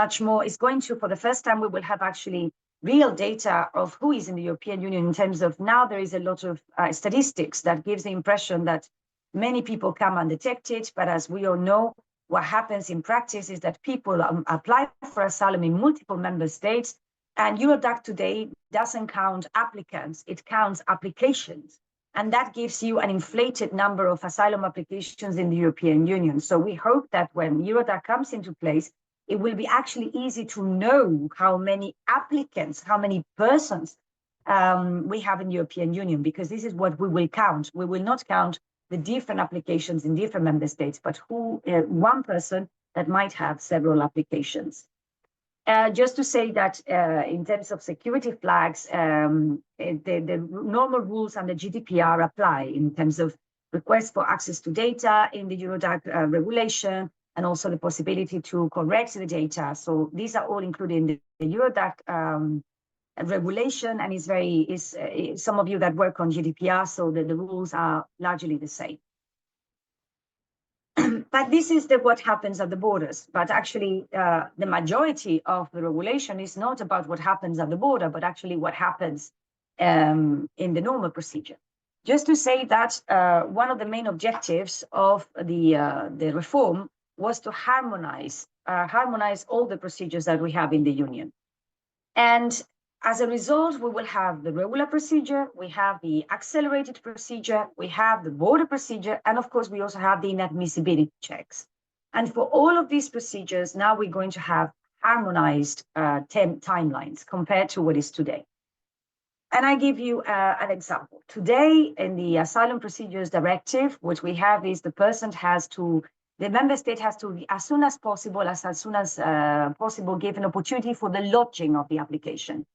going to, for the first time, we will have actually real data of who is in the European Union in terms of now there is a lot of statistics that gives the impression that many people come undetected, but as we all know, what happens in practice is that people apply for asylum in multiple member states. And Eurodac today doesn't count applicants, it counts applications. And that gives you an inflated number of asylum applications in the European Union. So we hope that when Eurodac comes into place, it will be actually easy to know how many applicants, how many persons we have in the European Union, because this is what we will count. We will not count the different applications in different member states, but one person that might have several applications. Just to say that in terms of security flags, the normal rules and the GDPR apply in terms of requests for access to data in the Eurodac regulation, and also the possibility to correct the data. So these are all included in the Eurodac regulation, and some of you that work on GDPR, so the rules are largely the same. But this is what happens at the borders. But actually, the majority of the regulation is not about what happens at the border, but actually what happens in the normal procedure. Just to say that one of the main objectives of the reform was to harmonize all the procedures that we have in the Union. And as a result, we will have the regular procedure, we have the accelerated procedure, we have the border procedure, and of course, we also have the inadmissibility checks. And for all of these procedures, now we're going to have harmonized timelines compared to what is today. And I give you an example. Today, in the Asylum Procedures Directive, what we have is the member state has to, as soon as possible, give an opportunity for the lodging of the application.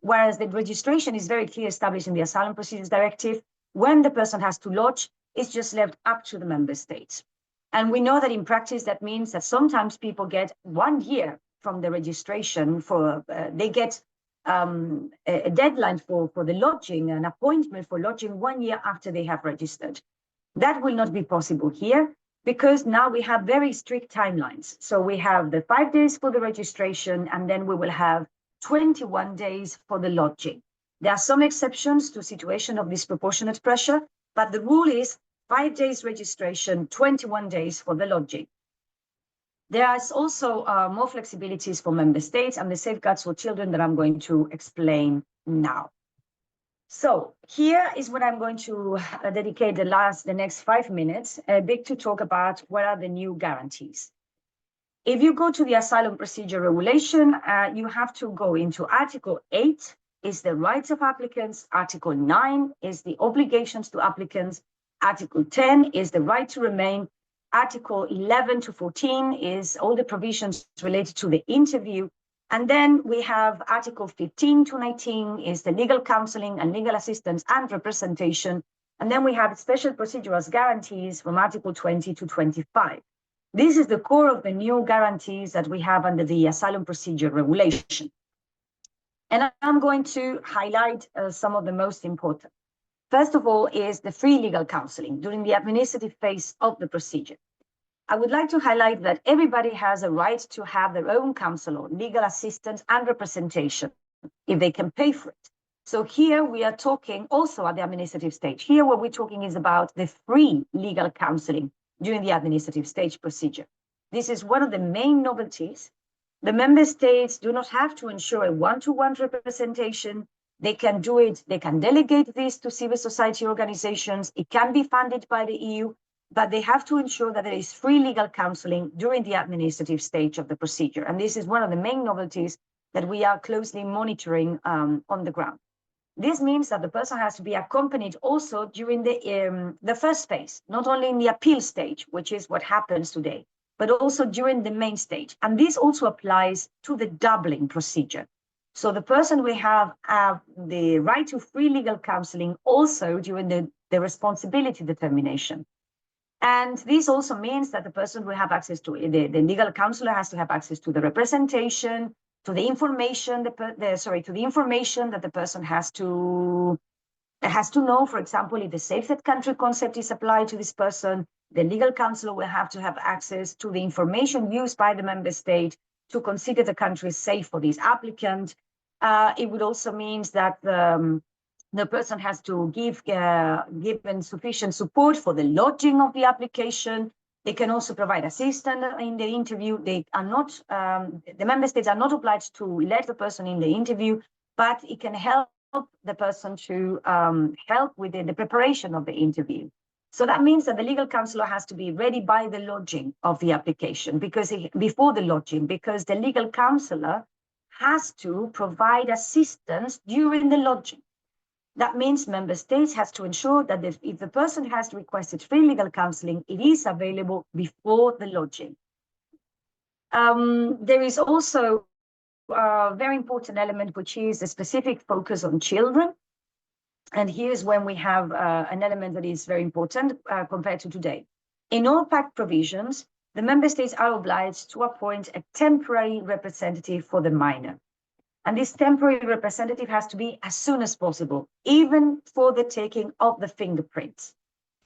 Whereas the registration is very clearly established in the Asylum Procedures Directive, when the person has to lodge, it's just left up to the member states. And we know that in practice, that means that sometimes people get 1 year from the registration for, they get a deadline for the lodging, an appointment for lodging 1 year after they have registered. That will not be possible here because now we have very strict timelines. So we have the 5 days for the registration, and then we will have 21 days for the lodging. There are some exceptions to situation of disproportionate pressure, but the rule is 5 days registration, 21 days for the lodging. There is also more flexibilities for member states and the safeguards for children that I'm going to explain now. So here is what I'm going to dedicate the next 5 minutes, a bit to talk about what are the new guarantees. If you go to the Asylum Procedure Regulation, you have to go into Article 8 is the rights of applicants, Article 9 is the obligations to applicants, Article 10 is the right to remain, Article 11 to 14 is all the provisions related to the interview. And then we have Article 15 to 19 is the legal counseling and legal assistance and representation. And then we have special procedural guarantees from Article 20 to 25. This is the core of the new guarantees that we have under the Asylum Procedure Regulation. And I'm going to highlight some of the most important. First of all is the free legal counseling during the administrative phase of the procedure. I would like to highlight that everybody has a right to have their own counselor, legal assistance and representation if they can pay for it. So here we are talking also at the administrative stage. Here what we're talking is about the free legal counseling during the administrative stage procedure. This is one of the main novelties. The member states do not have to ensure a one-to-one representation. They can do it, they can delegate this to civil society organizations. It can be funded by the EU, but they have to ensure that there is free legal counseling during the administrative stage of the procedure. And this is one of the main novelties that we are closely monitoring on the ground. This means that the person has to be accompanied also during the first phase, not only in the appeal stage, which is what happens today, but also during the main stage. And this also applies to the doubling procedure. So the person will have the right to free legal counseling also during the responsibility determination. And this also means that the person will have access to, the legal counselor has to have access to the representation, to the information, to the information that the person has to know. For example, if the safe third country concept is applied to this person, the legal counselor will have to have access to the information used by the member state to consider the country safe for this applicant. It would also mean that the person has to given sufficient support for the lodging of the application. They can also provide assistance in the interview. They are not, the member states are not obliged to let the person in the interview, but it can help the person to help with the preparation of the interview. So that means that the legal counselor has to be ready by the lodging of the application, before the lodging, because the legal counselor has to provide assistance during the lodging. That means member states has to ensure that if the person has requested free legal counseling, it is available before the lodging. There is also a very important element, which is a specific focus on children. And here's when we have an element that is very important compared to today. In all Pact provisions, the member states are obliged to appoint a temporary representative for the minor. And this temporary representative has to be as soon as possible, even for the taking of the fingerprints.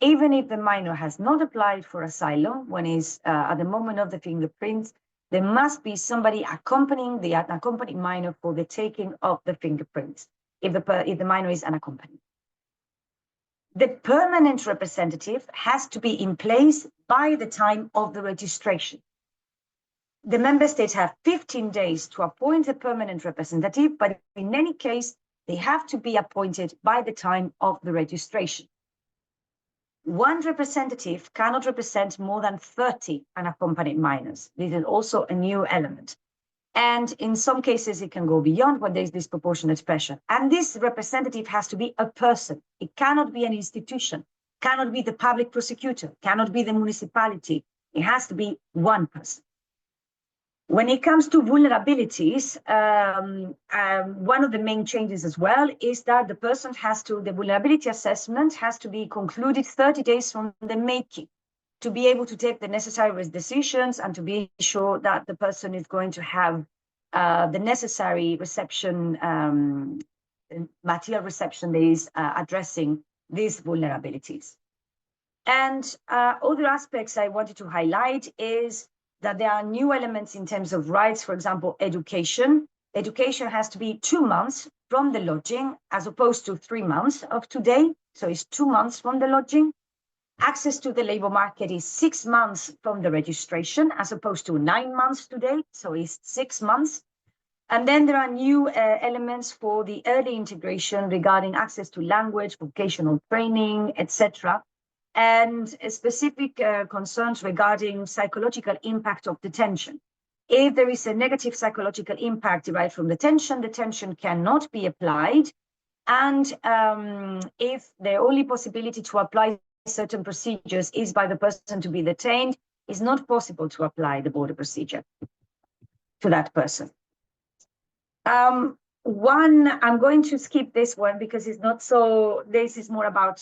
Even if the minor has not applied for asylum, when he's at the moment of the fingerprints, there must be somebody accompanying the unaccompanied minor for the taking of the fingerprints, if the minor is unaccompanied. The permanent representative has to be in place by the time of the registration. The member states have 15 days to appoint a permanent representative, but in any case, they have to be appointed by the time of the registration. One representative cannot represent more than 30 unaccompanied minors. This is also a new element. And in some cases, it can go beyond when there is disproportionate pressure. And this representative has to be a person. It cannot be an institution, cannot be the public prosecutor, cannot be the municipality. It has to be one person. When it comes to vulnerabilities, one of the main changes as well is that the vulnerability assessment has to be concluded 30 days from the making to be able to take the necessary decisions and to be sure that the person is going to have the necessary reception, material reception that is addressing these vulnerabilities. And other aspects I wanted to highlight is that there are new elements in terms of rights. For example, education. Education has to be 2 months from the lodging as opposed to 3 months of today. So it's 2 months from the lodging. Access to the labor market is 6 months from the registration as opposed to 9 months today. So it's 6 months. And then there are new elements for the early integration regarding access to language, vocational training, etc. And specific concerns regarding psychological impact of detention. If there is a negative psychological impact derived from detention cannot be applied. And if the only possibility to apply certain procedures is by the person to be detained, it's not possible to apply the border procedure to that person. I'm going to skip this one because it's not so, this is more about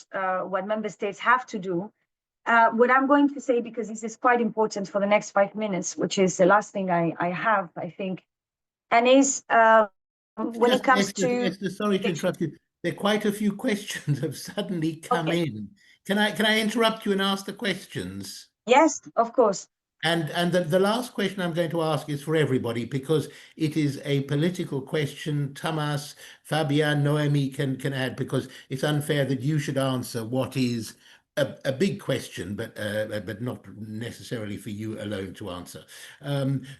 what member states have to do. What I'm going to say, because this is quite important for the next 5 minutes, which is the last thing I have, I think, and is when it comes to... Esther, sorry to interrupt you. There are quite a few questions have suddenly come in. Can I interrupt you and ask the questions? Yes, of course. And the last question I'm going to ask is for everybody because it is a political question. Thomas, Fabian, Noemi can add because it's unfair that you should answer what is a big question, but not necessarily for you alone to answer.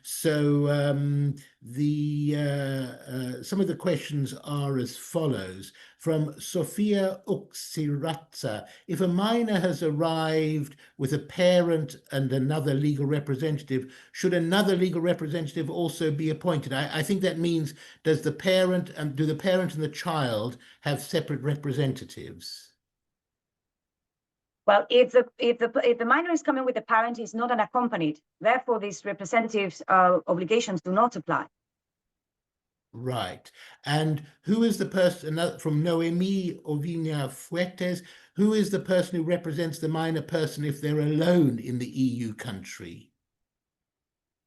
Some of the questions are as follows. From Sofia Uksiratsa, if a minor has arrived with a parent and another legal representative, should another legal representative also be appointed? I think that means, do the parent and the child have separate representatives? Well, if the minor is coming with the parent, is not unaccompanied. Therefore, these representatives' obligations do not apply. Right. And who is the person from Noemi Ovinia Fuertes? Who is the person who represents the minor person if they're alone in the EU country?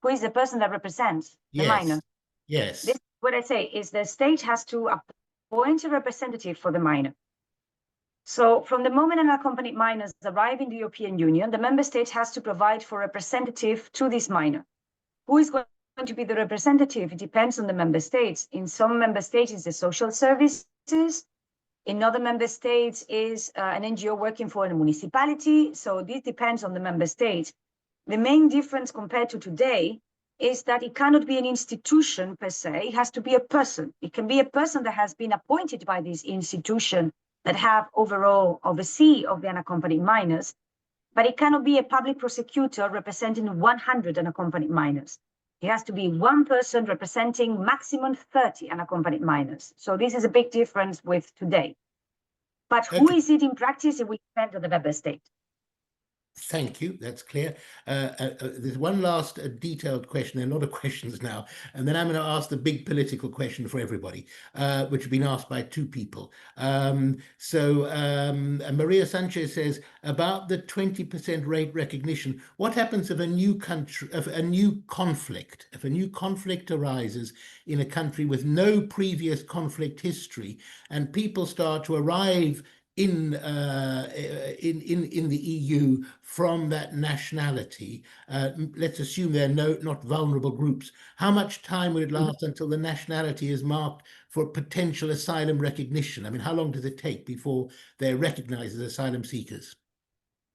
Who is the person that represents the minor? Yes. This, what I say is the state has to appoint a representative for the minor. So from the moment unaccompanied minors arrive in the European Union, the member state has to provide for a representative to this minor. Who is going to be the representative? It depends on the member states. In some member states, it's the social services. In other member states, is an NGO working for a municipality. So this depends on the member state. The main difference compared to today is that it cannot be an institution per se. It has to be a person. It can be a person that has been appointed by this institution that have overall oversee of the unaccompanied minors, but it cannot be a public prosecutor representing 100 unaccompanied minors. It has to be one person representing maximum 30 unaccompanied minors. So this is a big difference with today. But who is it in practice? It will depend on the member state. Thank you. That's clear. There's one last detailed question. There are a lot of questions now. And then I'm going to ask the big political question for everybody, which has been asked by 2 people. Maria Sanchez says, about the 20% rate recognition, what happens if a new conflict arises in a country with no previous conflict history and people start to arrive in the EU from that nationality? Let's assume they're not vulnerable groups. How much time would it last until the nationality is marked for potential asylum recognition? I mean, how long does it take before they're recognized as asylum seekers?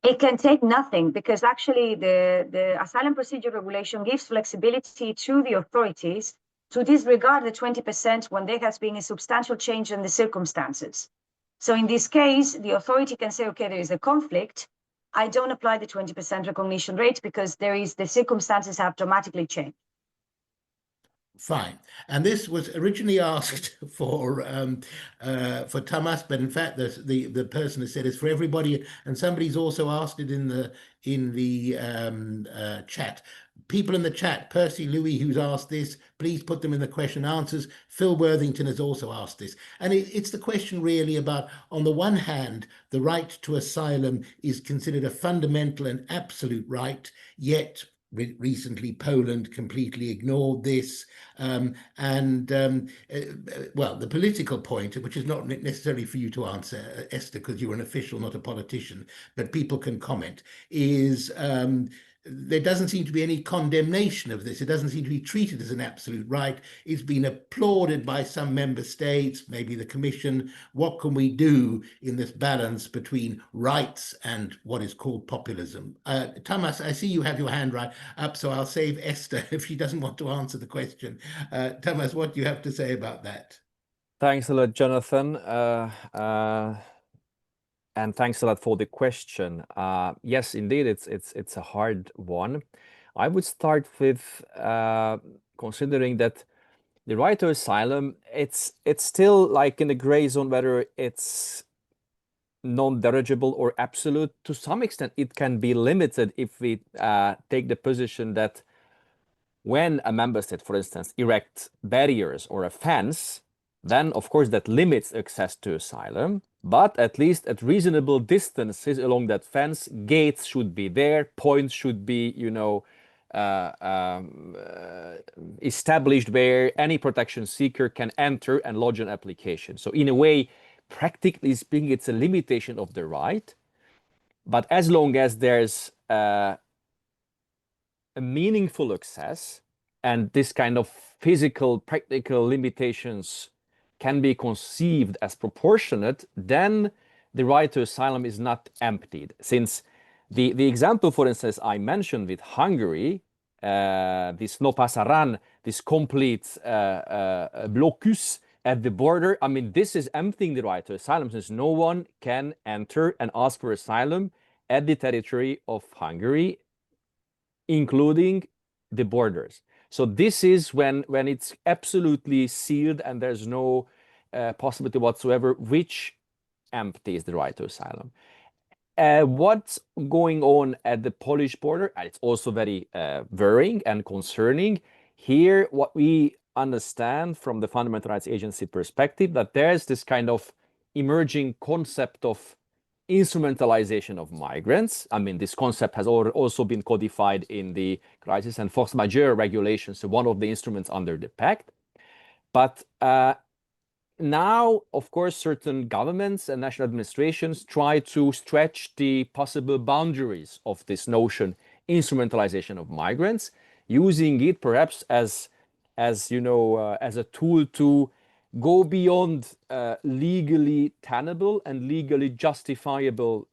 It can take nothing because actually the asylum procedure regulation gives flexibility to the authorities to disregard the 20% when there has been a substantial change in the circumstances. So in this case, the authority can say, okay, there is a conflict. I don't apply the 20% recognition rate because the circumstances have dramatically changed. Fine. And this was originally asked for Thomas, but in fact, the person has said it's for everybody. And somebody's also asked it in the chat. people in the chat, Percy Louis, who's asked this, please put them in the question and answers. Phil Worthington has also asked this. And it's the question really about, on the one hand, the right to asylum is considered a fundamental and absolute right, yet recently Poland completely ignored this. Well, the political point, which is not necessarily for you to answer, Esther, because you're an official, not a politician, but people can comment, is there doesn't seem to be any condemnation of this. It doesn't seem to be treated as an absolute right. It's been applauded by some member states, maybe the Commission. What can we do in this balance between rights and what is called populism? Thomas, I see you have your hand right up, so I'll save Esther if she doesn't want to answer the question. Thomas, what do you have to say about that? Thanks a lot, Jonathan. And thanks a lot for the question. Yes, indeed, it's a hard one. I would start with considering that the right to asylum, it's still like in the gray zone whether it's non-derogative or absolute. To some extent, it can be limited if we take the position that when a member state, for instance, erects barriers or a fence, then of course that limits access to asylum, but at least at reasonable distances along that fence, gates should be there, points should be, established where any protection seeker can enter and lodge an application. So in a way, practically speaking, it's a limitation of the right, but as long as there's a meaningful access and this kind of physical, practical limitations can be conceived as proportionate, then the right to asylum is not emptied. Since the example, for instance, I mentioned with Hungary, this no pasaran, this complete blocus at the border, I mean, this is emptying the right to asylum, since no one can enter and ask for asylum at the territory of Hungary, including the borders. So this is when it's absolutely sealed and there's no possibility whatsoever, which empties the right to asylum. What's going on at the Polish border? It's also very worrying and concerning. Here, what we understand from the Fundamental Rights Agency perspective, that there's this kind of emerging concept of instrumentalization of migrants. I mean, this concept has also been codified in the crisis and force majeure regulations, so one of the instruments under the Pact. But now, of course, certain governments and national administrations try to stretch the possible boundaries of this notion, instrumentalization of migrants, using it perhaps as a tool to go beyond legally tenable and legally justifiable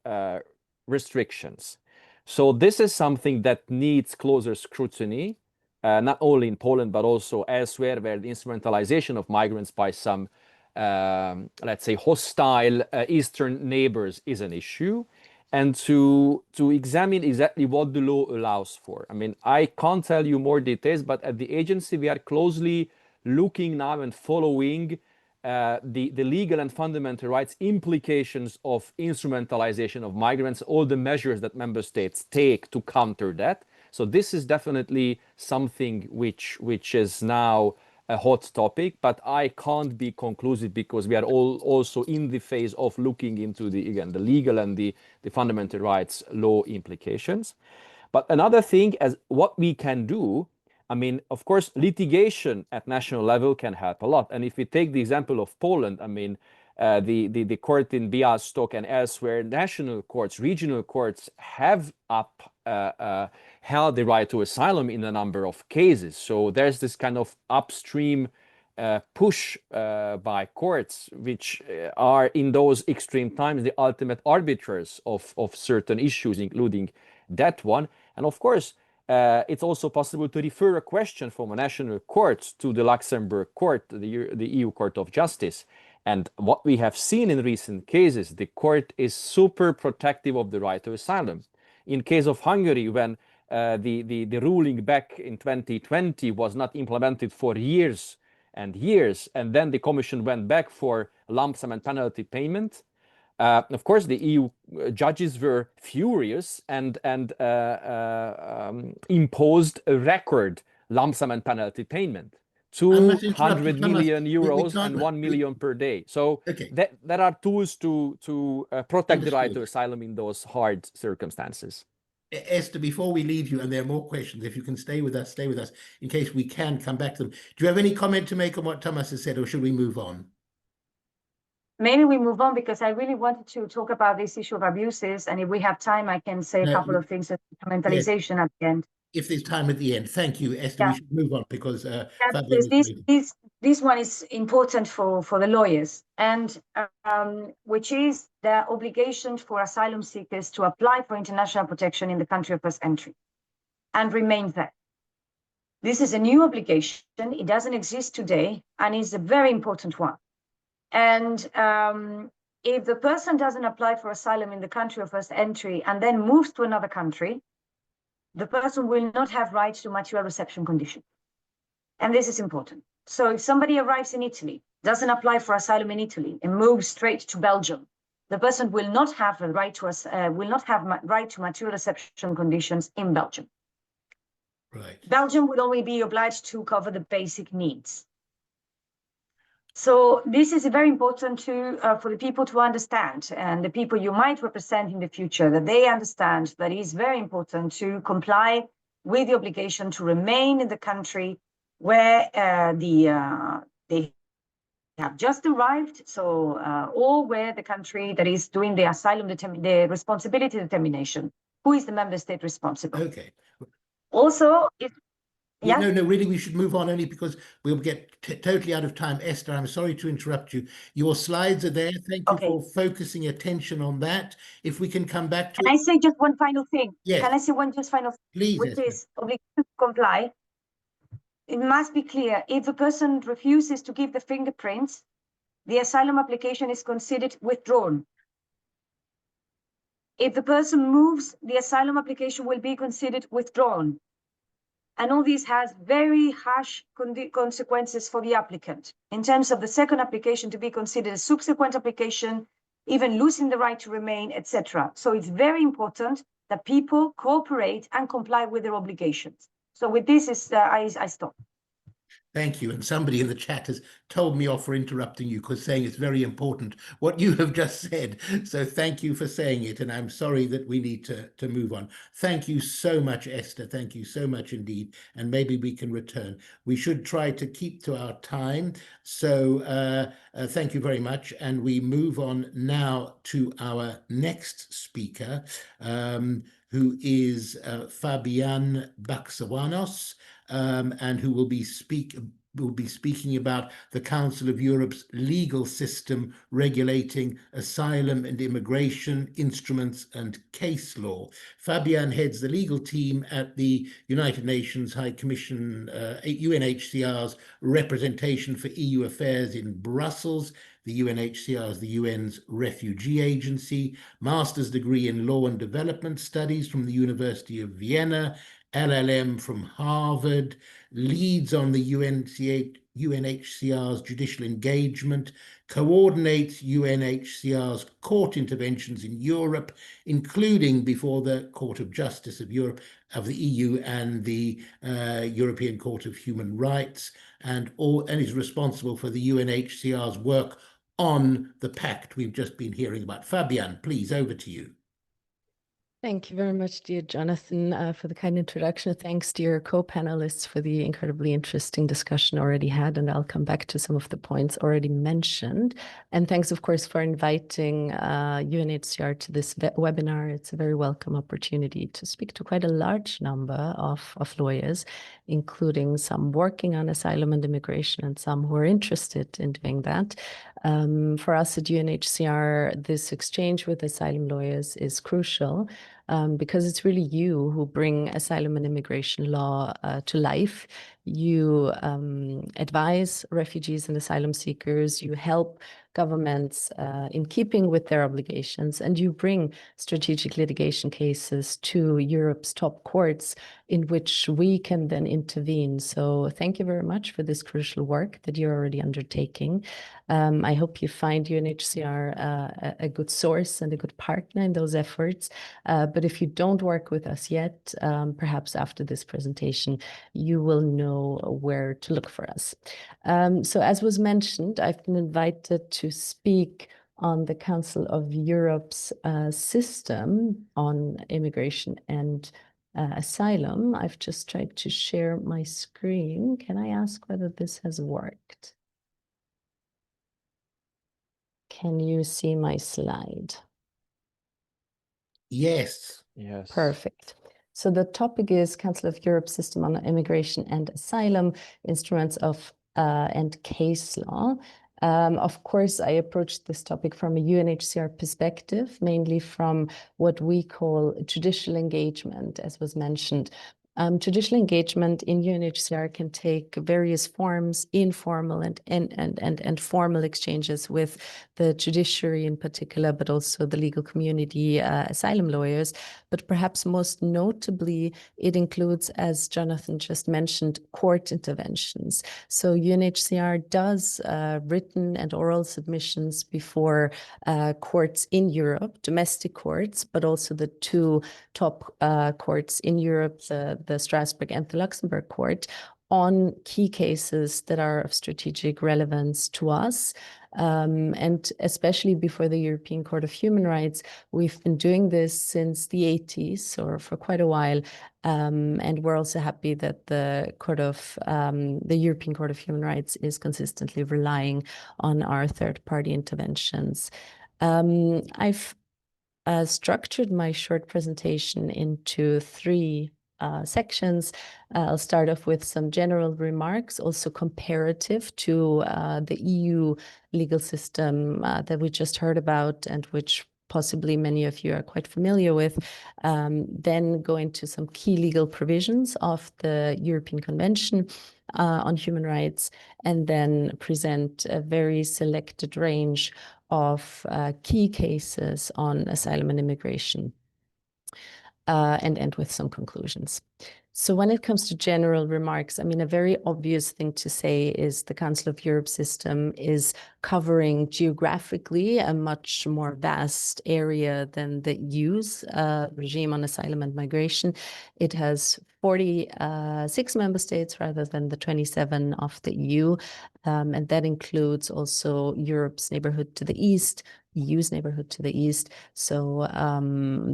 restrictions. So this is something that needs closer scrutiny, not only in Poland, but also elsewhere, where the instrumentalization of migrants by some, let's say, hostile Eastern neighbors is an issue, and to examine exactly what the law allows for. I mean, I can't tell you more details, but at the agency, we are closely looking now and following the legal and fundamental rights implications of instrumentalization of migrants, all the measures that member states take to counter that. So this is definitely something which is now a hot topic, but I can't be conclusive because we are all also in the phase of looking into the legal and the fundamental rights law implications. But another thing as what we can do, I mean, of course, litigation at national level can help a lot. And if we take the example of Poland, I mean, the court in Białystok and elsewhere, national courts, regional courts have held the right to asylum in a number of cases. So there's this kind of upstream push by courts, which are in those extreme times the ultimate arbiters of certain issues, including that one. And of course, it's also possible to refer a question from a national court to the Luxembourg court, the EU Court of Justice. And what we have seen in recent cases, the court is super protective of the right to asylum. In case of Hungary, when the ruling back in 2020 was not implemented for years and years, and then the Commission went back for lump sum and penalty payment, Of course, the EU judges were furious and imposed a record lump sum and penalty payment, I must interrupt you, 200 Thomas. million euros can't- and 1 million per day. So Okay. that are tools to protect the right to Understood. asylum in those hard circumstances. Esther, before we leave you, and there are more questions, if you can stay with us, in case we can come back to them. Do you have any comment to make on what Thomas has said, or should we move on? Maybe we move on, because I really wanted to talk about this issue of abuses. And if we have time, I can say a couple of things at instrumentalization at the end. If there's time at the end. Thank you, Esther. Yeah. We should move on because Because this one is important for the lawyers, and which is the obligation for asylum seekers to apply for international protection in the country of first entry and remain there. This is a new obligation. It doesn't exist today, and is a very important one. And if the person doesn't apply for asylum in the country of first entry and then moves to another country, the person will not have rights to material reception conditions. And this is important. So if somebody arrives in Italy, doesn't apply for asylum in Italy, and moves straight to Belgium, the person will not have a right to right to material reception conditions in Belgium. Right. Belgium will only be obliged to cover the basic needs. So this is very important for the people to understand, and the people you might represent in the future, that they understand that it is very important to comply with the obligation to remain in the country where they have just arrived, or where the country that is doing the asylum the responsibility determination, who is the member state responsible. Okay. Also, Yeah, no, really, we should move on, only because we'll get totally out of time. Esther, I'm sorry to interrupt you. Your slides are there. Thank you for focusing attention on that. If we can come back to Can I say just one final thing? Yes. Can I say one final thing? Please, which Esther. is obligation to comply. It must be clear, if a person refuses to give the fingerprints, the asylum application is considered withdrawn. If the person moves, the asylum application will be considered withdrawn. And all this has very harsh consequences for the applicant in terms of the second application to be considered a subsequent application, even losing the right to remain, etc. So it's very important that people cooperate and comply with their obligations. So with this, I stop. Thank you. And somebody in the chat has told me off for interrupting you, because saying it's very important what you have just said. So thank you for saying it. And I'm sorry that we need to move on. Thank you so much, Esther. Thank you so much indeed. And maybe we can return. We should try to keep to our time. So thank you very much. And we move on now to our next speaker, who is Fabian Baksawanos. And who will be speaking about the Council of Europe's legal system regulating asylum and immigration instruments and case law. Fabian heads the legal team at the United Nations High Commission, UNHCR's representation for EU affairs in Brussels. The UNHCR is the UN's Refugee Agency, master's degree in Law and Development Studies from the University of Vienna, LLM from Harvard, leads on the UNHCR's judicial engagement, coordinates UNHCR's court interventions in Europe, including before the Court of Justice of Europe, of the EU, and the European Court of Human Rights, and is responsible for the UNHCR's work on the Pact we've just been hearing about. Fabian, please, over to you. Thank you very much, dear Jonathan, for the kind introduction. Thanks, dear co-panelists, for the incredibly interesting discussion already had, and I'll come back to some of the points already mentioned. And thanks, of course, for inviting UNHCR to this webinar. It's a very welcome opportunity to speak to quite a large number of lawyers, including some working on asylum and immigration and some who are interested in doing that. For us at UNHCR, this exchange with asylum lawyers is crucial. because it's really you who bring asylum and immigration law to life. You advise refugees and asylum seekers, you help governments in keeping with their obligations, and you bring strategic litigation cases to Europe's top courts in which we can then intervene. So thank you very much for this crucial work that you're already undertaking. I hope you find UNHCR a good source and a good partner in those efforts. But if you don't work with us yet, perhaps after this presentation, you will know where to look for us. So as was mentioned, I've been invited to speak on the Council of Europe's system on immigration and asylum. I've just tried to share my screen. Can I ask whether this has worked? Can you see my slide? Yes. Yes. Perfect. So the topic is Council of Europe System on Immigration and Asylum, Instruments of and Case Law. Of course, I approached this topic from a UNHCR perspective, mainly from what we call judicial engagement, as was mentioned. Judicial engagement in UNHCR can take various forms, informal and formal exchanges with the judiciary in particular, but also the legal community, asylum lawyers. But perhaps most notably, it includes, as Jonathan just mentioned, court interventions. So UNHCR does written and oral submissions before courts in Europe, domestic courts, but also the two top courts in Europe, the Strasbourg and the Luxembourg court, on key cases that are of strategic relevance to us. And especially before the European Court of Human Rights, we've been doing this since the 80s, or for quite a while. And we're also happy that the European Court of Human Rights is consistently relying on our third-party interventions. I've structured my short presentation into three sections. I'll start off with some general remarks, also comparative to the EU legal system that we just heard about and which possibly many of you are quite familiar with. Then go into some key legal provisions of the European Convention on Human Rights, and then present a very selected range of key cases on asylum and immigration, and end with some conclusions. So when it comes to general remarks, I mean, a very obvious thing to say is the Council of Europe system is covering geographically a much more vast area than the EU's regime on asylum and migration. It has 46 member states rather than the 27 of the EU. And that includes also Europe's neighborhood to the east, EU's neighborhood to the east. So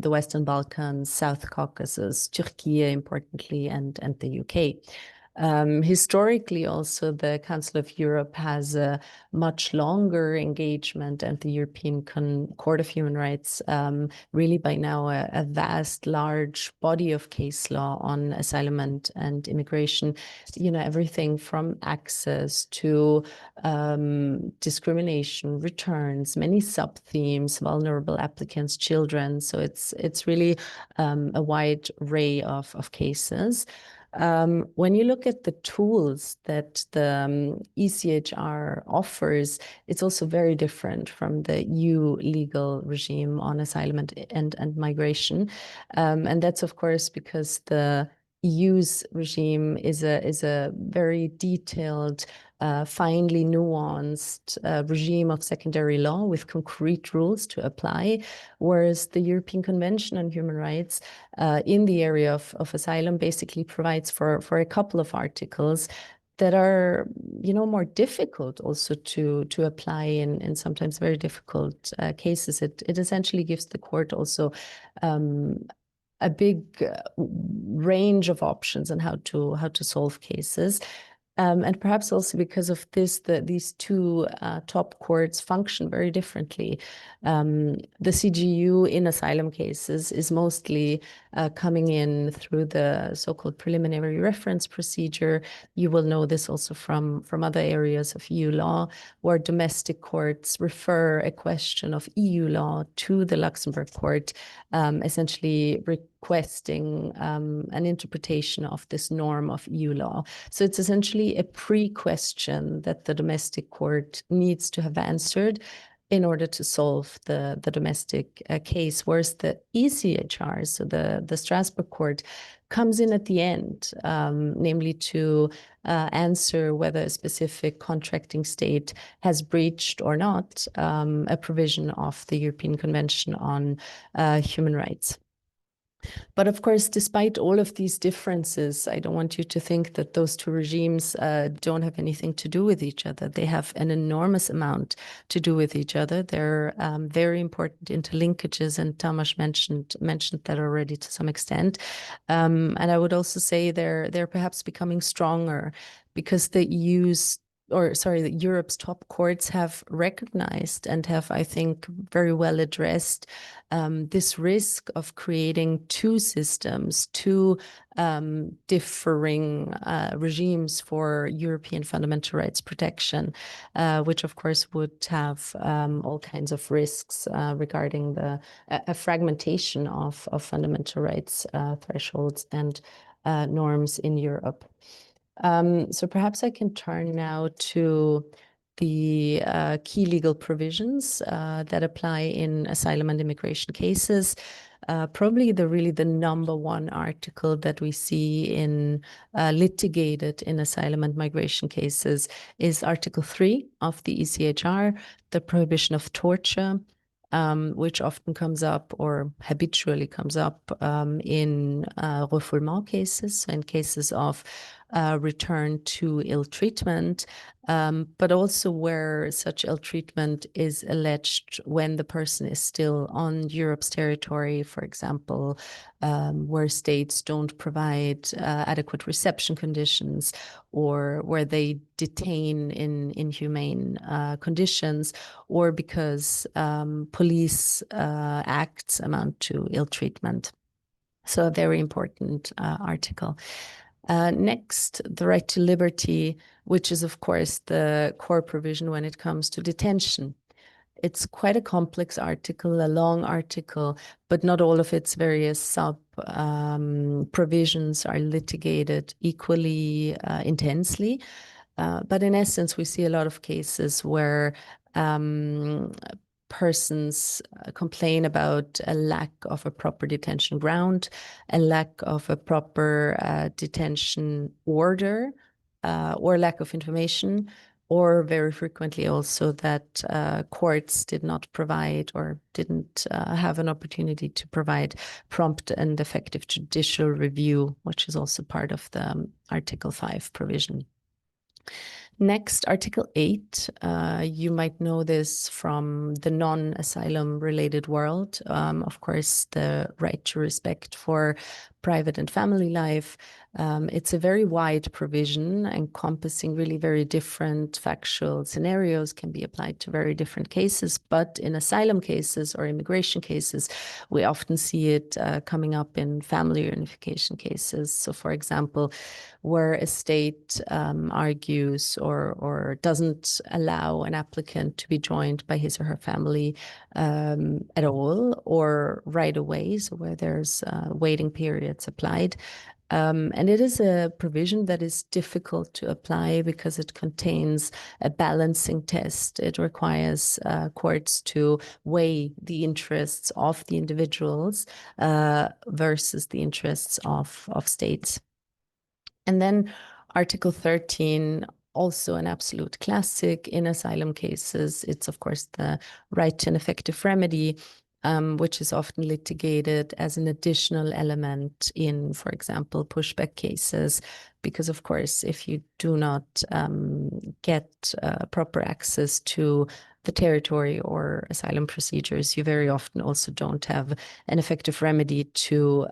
the Western Balkans, South Caucasus, Turkey, importantly, and the UK. Historically, also, the Council of Europe has a much longer engagement, and the European Court of Human Rights, really by now a vast, large body of case law on asylum and immigration, you know, everything from access to discrimination, returns, many sub-themes, vulnerable applicants, children. So it's really a wide array of cases. When you look at the tools that the ECHR offers, it's also very different from the EU legal regime on asylum and migration. And that's, of course, because the EU's regime is a very detailed, finely nuanced regime of secondary law with concrete rules to apply, whereas the European Convention on Human Rights in the area of asylum basically provides for a couple of articles that are, you know, more difficult also to apply in sometimes very difficult cases. It essentially gives the court also a big range of options on how to solve cases. And perhaps also because of this, these two top courts function very differently. The CGU in asylum cases is mostly coming in through the so-called preliminary reference procedure. You will know this also from other areas of EU law, where domestic courts refer a question of EU law to the Luxembourg court, essentially requesting an interpretation of this norm of EU law. So it's essentially a pre-question that the domestic court needs to have answered in order to solve the domestic case, whereas the ECHR, so the Strasbourg court, comes in at the end, namely to answer whether a specific contracting state has breached or not a provision of the European Convention on Human Rights. But of course, despite all of these differences, I don't want you to think that those two regimes don't have anything to do with each other. They have an enormous amount to do with each other. They're very important interlinkages, and Tamas mentioned that already to some extent. And I would also say they're perhaps becoming stronger because the Europe's top courts have recognized and have, I think, very well addressed this risk of creating two systems, two differing regimes for European fundamental rights protection, which of course would have all kinds of risks regarding a fragmentation of fundamental rights thresholds and norms in Europe. So perhaps I can turn now to the key legal provisions that apply in asylum and immigration cases. Probably the number one article that we see in litigated in asylum and migration cases is Article 3 of the ECHR, the prohibition of torture, which often comes up or habitually comes up in refoulement cases, so in cases of return to ill treatment, but also where such ill treatment is alleged when the person is still on Europe's territory, for example, where states don't provide adequate reception conditions, or where they detain in inhumane conditions, or because police acts amount to ill treatment. So a very important article. Next, the right to liberty, which is, of course, the core provision when it comes to detention. It's quite a complex article, a long article, but not all of its various sub provisions are litigated equally intensely. But in essence, we see a lot of cases where persons complain about a lack of a proper detention ground, a lack of a proper detention order, or lack of information, or very frequently also that courts did not provide or didn't have an opportunity to provide prompt and effective judicial review, which is also part of the Article 5 provision. Next, Article 8, you might know this from the non-asylum related world. Of course, the right to respect for private and family life. It's a very wide provision encompassing really very different factual scenarios, can be applied to very different cases. But in asylum cases or immigration cases, we often see it coming up in family reunification cases. So, for example, where a state argues or doesn't allow an applicant to be joined by his or her family at all or right away, so where there's waiting periods applied. And it is a provision that is difficult to apply because it contains a balancing test. It requires courts to weigh the interests of the individuals versus the interests of states. And then Article 13, also an absolute classic in asylum cases. It's, of course, the right to an effective remedy, which is often litigated as an additional element in, for example, pushback cases, because, of course, if you do not get proper access to the territory or asylum procedures, you very often also don't have an effective remedy to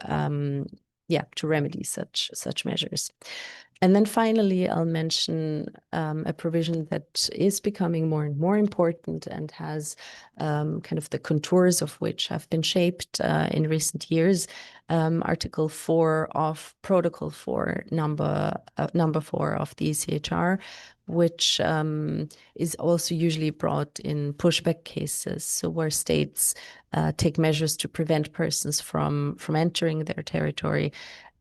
remedy such measures. And then finally, I'll mention a provision that is becoming more and more important and has kind of the contours of which have been shaped in recent years. Article 4 of Protocol 4, number 4 of the ECHR, which is also usually brought in pushback cases, so where states take measures to prevent persons from entering their territory.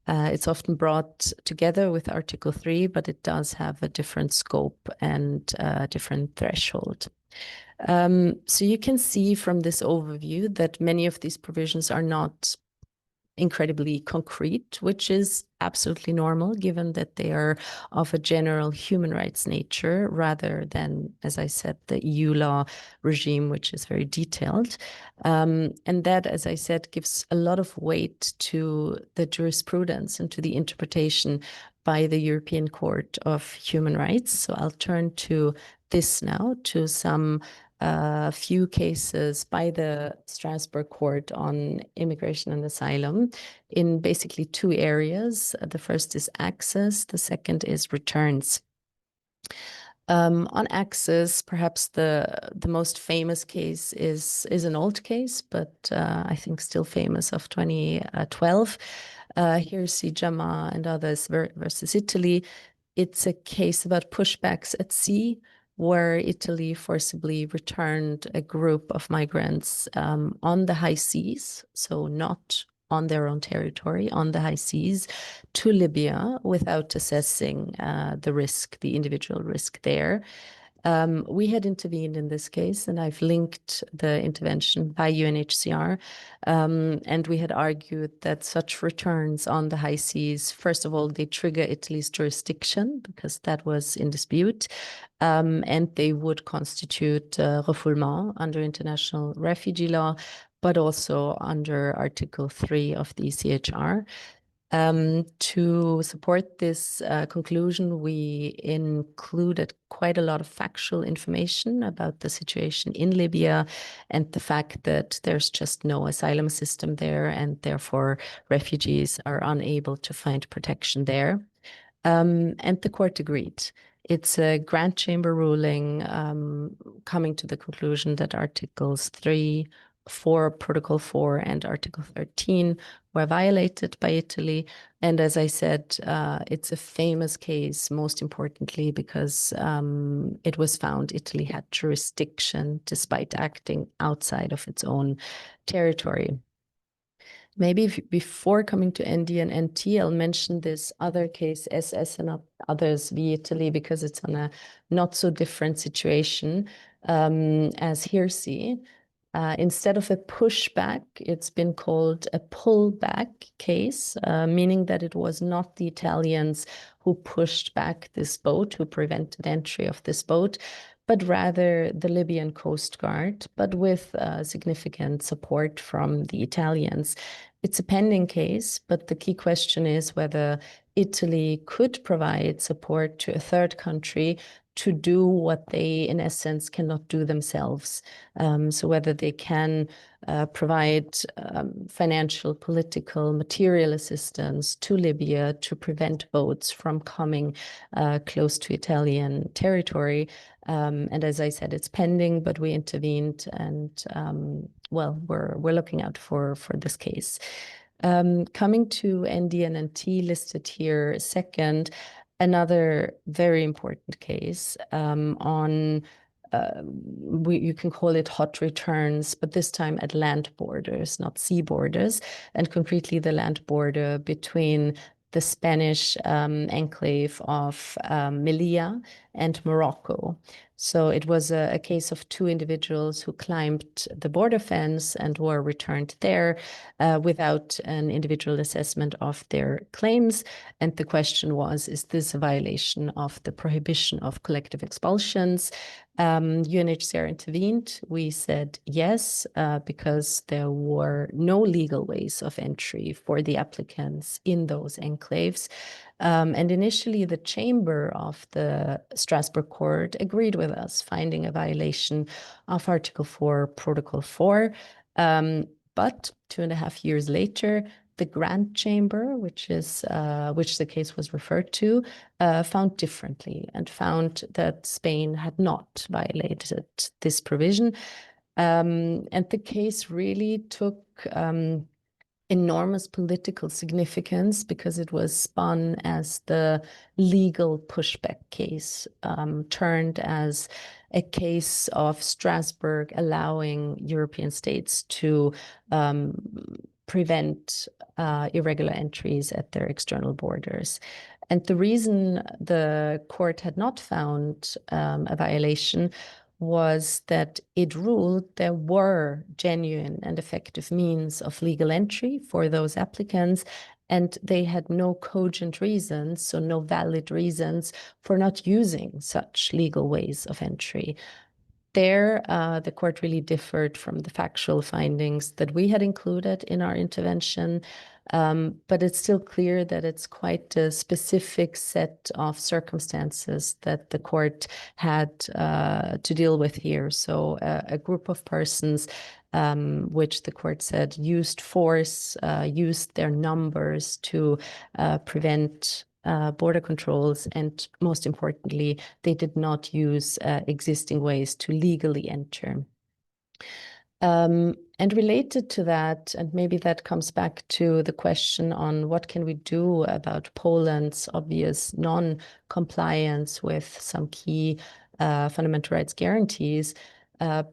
It's often brought together with Article 3, but it does have a different scope and a different threshold. So you can see from this overview that many of these provisions are not incredibly concrete, which is absolutely normal given that they are of a general human rights nature rather than, as I said, the EU law regime, which is very detailed. And that, as I said, gives a lot of weight to the jurisprudence and to the interpretation by the European Court of Human Rights. So I'll turn to this now, to some few cases by the Strasbourg Court on Immigration and Asylum in basically two areas. The first is access, the second is returns. On access, perhaps the most famous case is an old case, but I think still famous, of 2012. Hirsi, Jama, and others versus Italy. It's a case about pushbacks at sea, where Italy forcibly returned a group of migrants on the high seas, so not on their own territory, on the high seas, to Libya without assessing the risk, the individual risk there. We had intervened in this case, and I've linked the intervention by UNHCR, and we had argued that such returns on the high seas, first of all, they trigger Italy's jurisdiction because that was in dispute, and they would constitute refoulement under international refugee law, but also under Article 3 of the ECHR. To support this conclusion, we included quite a lot of factual information about the situation in Libya and the fact that there's just no asylum system there, and therefore refugees are unable to find protection there. And the court agreed. It's a Grand Chamber ruling coming to the conclusion that Articles 3, 4, Protocol 4, and Article 13 were violated by Italy. And as I said, it's a famous case, most importantly, because it was found Italy had jurisdiction despite acting outside of its own territory. Maybe before coming to ND and NT, I'll mention this other case, SS and others v. Italy, because it's on a not so different situation as Hirsi. Instead of a pushback, it's been called a pullback case, meaning that it was not the Italians who pushed back this boat, who prevented entry of this boat, but rather the Libyan Coast Guard, but with significant support from the Italians. It's a pending case, but the key question is whether Italy could provide support to a third country to do what they, in essence, cannot do themselves. So whether they can provide financial, political, material assistance to Libya to prevent boats from coming close to Italian territory. And as I said, it's pending, but we intervened, and well, we're looking out for this case. Coming to ND and NT listed here second, another very important case on, you can call it hot returns, but this time at land borders, not sea borders, and concretely the land border between the Spanish enclave of Melilla and Morocco. So it was a case of two individuals who climbed the border fence and were returned there without an individual assessment of their claims. And the question was, is this a violation of the prohibition of collective expulsions? UNHCR intervened. We said yes, because there were no legal ways of entry for the applicants in those enclaves. And initially, the chamber of the Strasbourg Court agreed with us, finding a violation of Article 4, Protocol 4. But 2.5 years later, The Grand Chamber, which the case was referred to, found differently and found that Spain had not violated this provision. And the case really took enormous political significance because it was spun as the legal pushback case, turned as a case of Strasbourg allowing European states to prevent irregular entries at their external borders. And the reason the court had not found a violation was that it ruled there were genuine and effective means of legal entry for those applicants, and they had no cogent reasons, so no valid reasons for not using such legal ways of entry. There, the court really differed from the factual findings that we had included in our intervention, but it's still clear that it's quite a specific set of circumstances that the court had to deal with here. So a group of persons, which the court said used force, used their numbers to prevent border controls, and most importantly, they did not use existing ways to legally enter. And related to that, and maybe that comes back to the question on what can we do about Poland's obvious non-compliance with some key fundamental rights guarantees.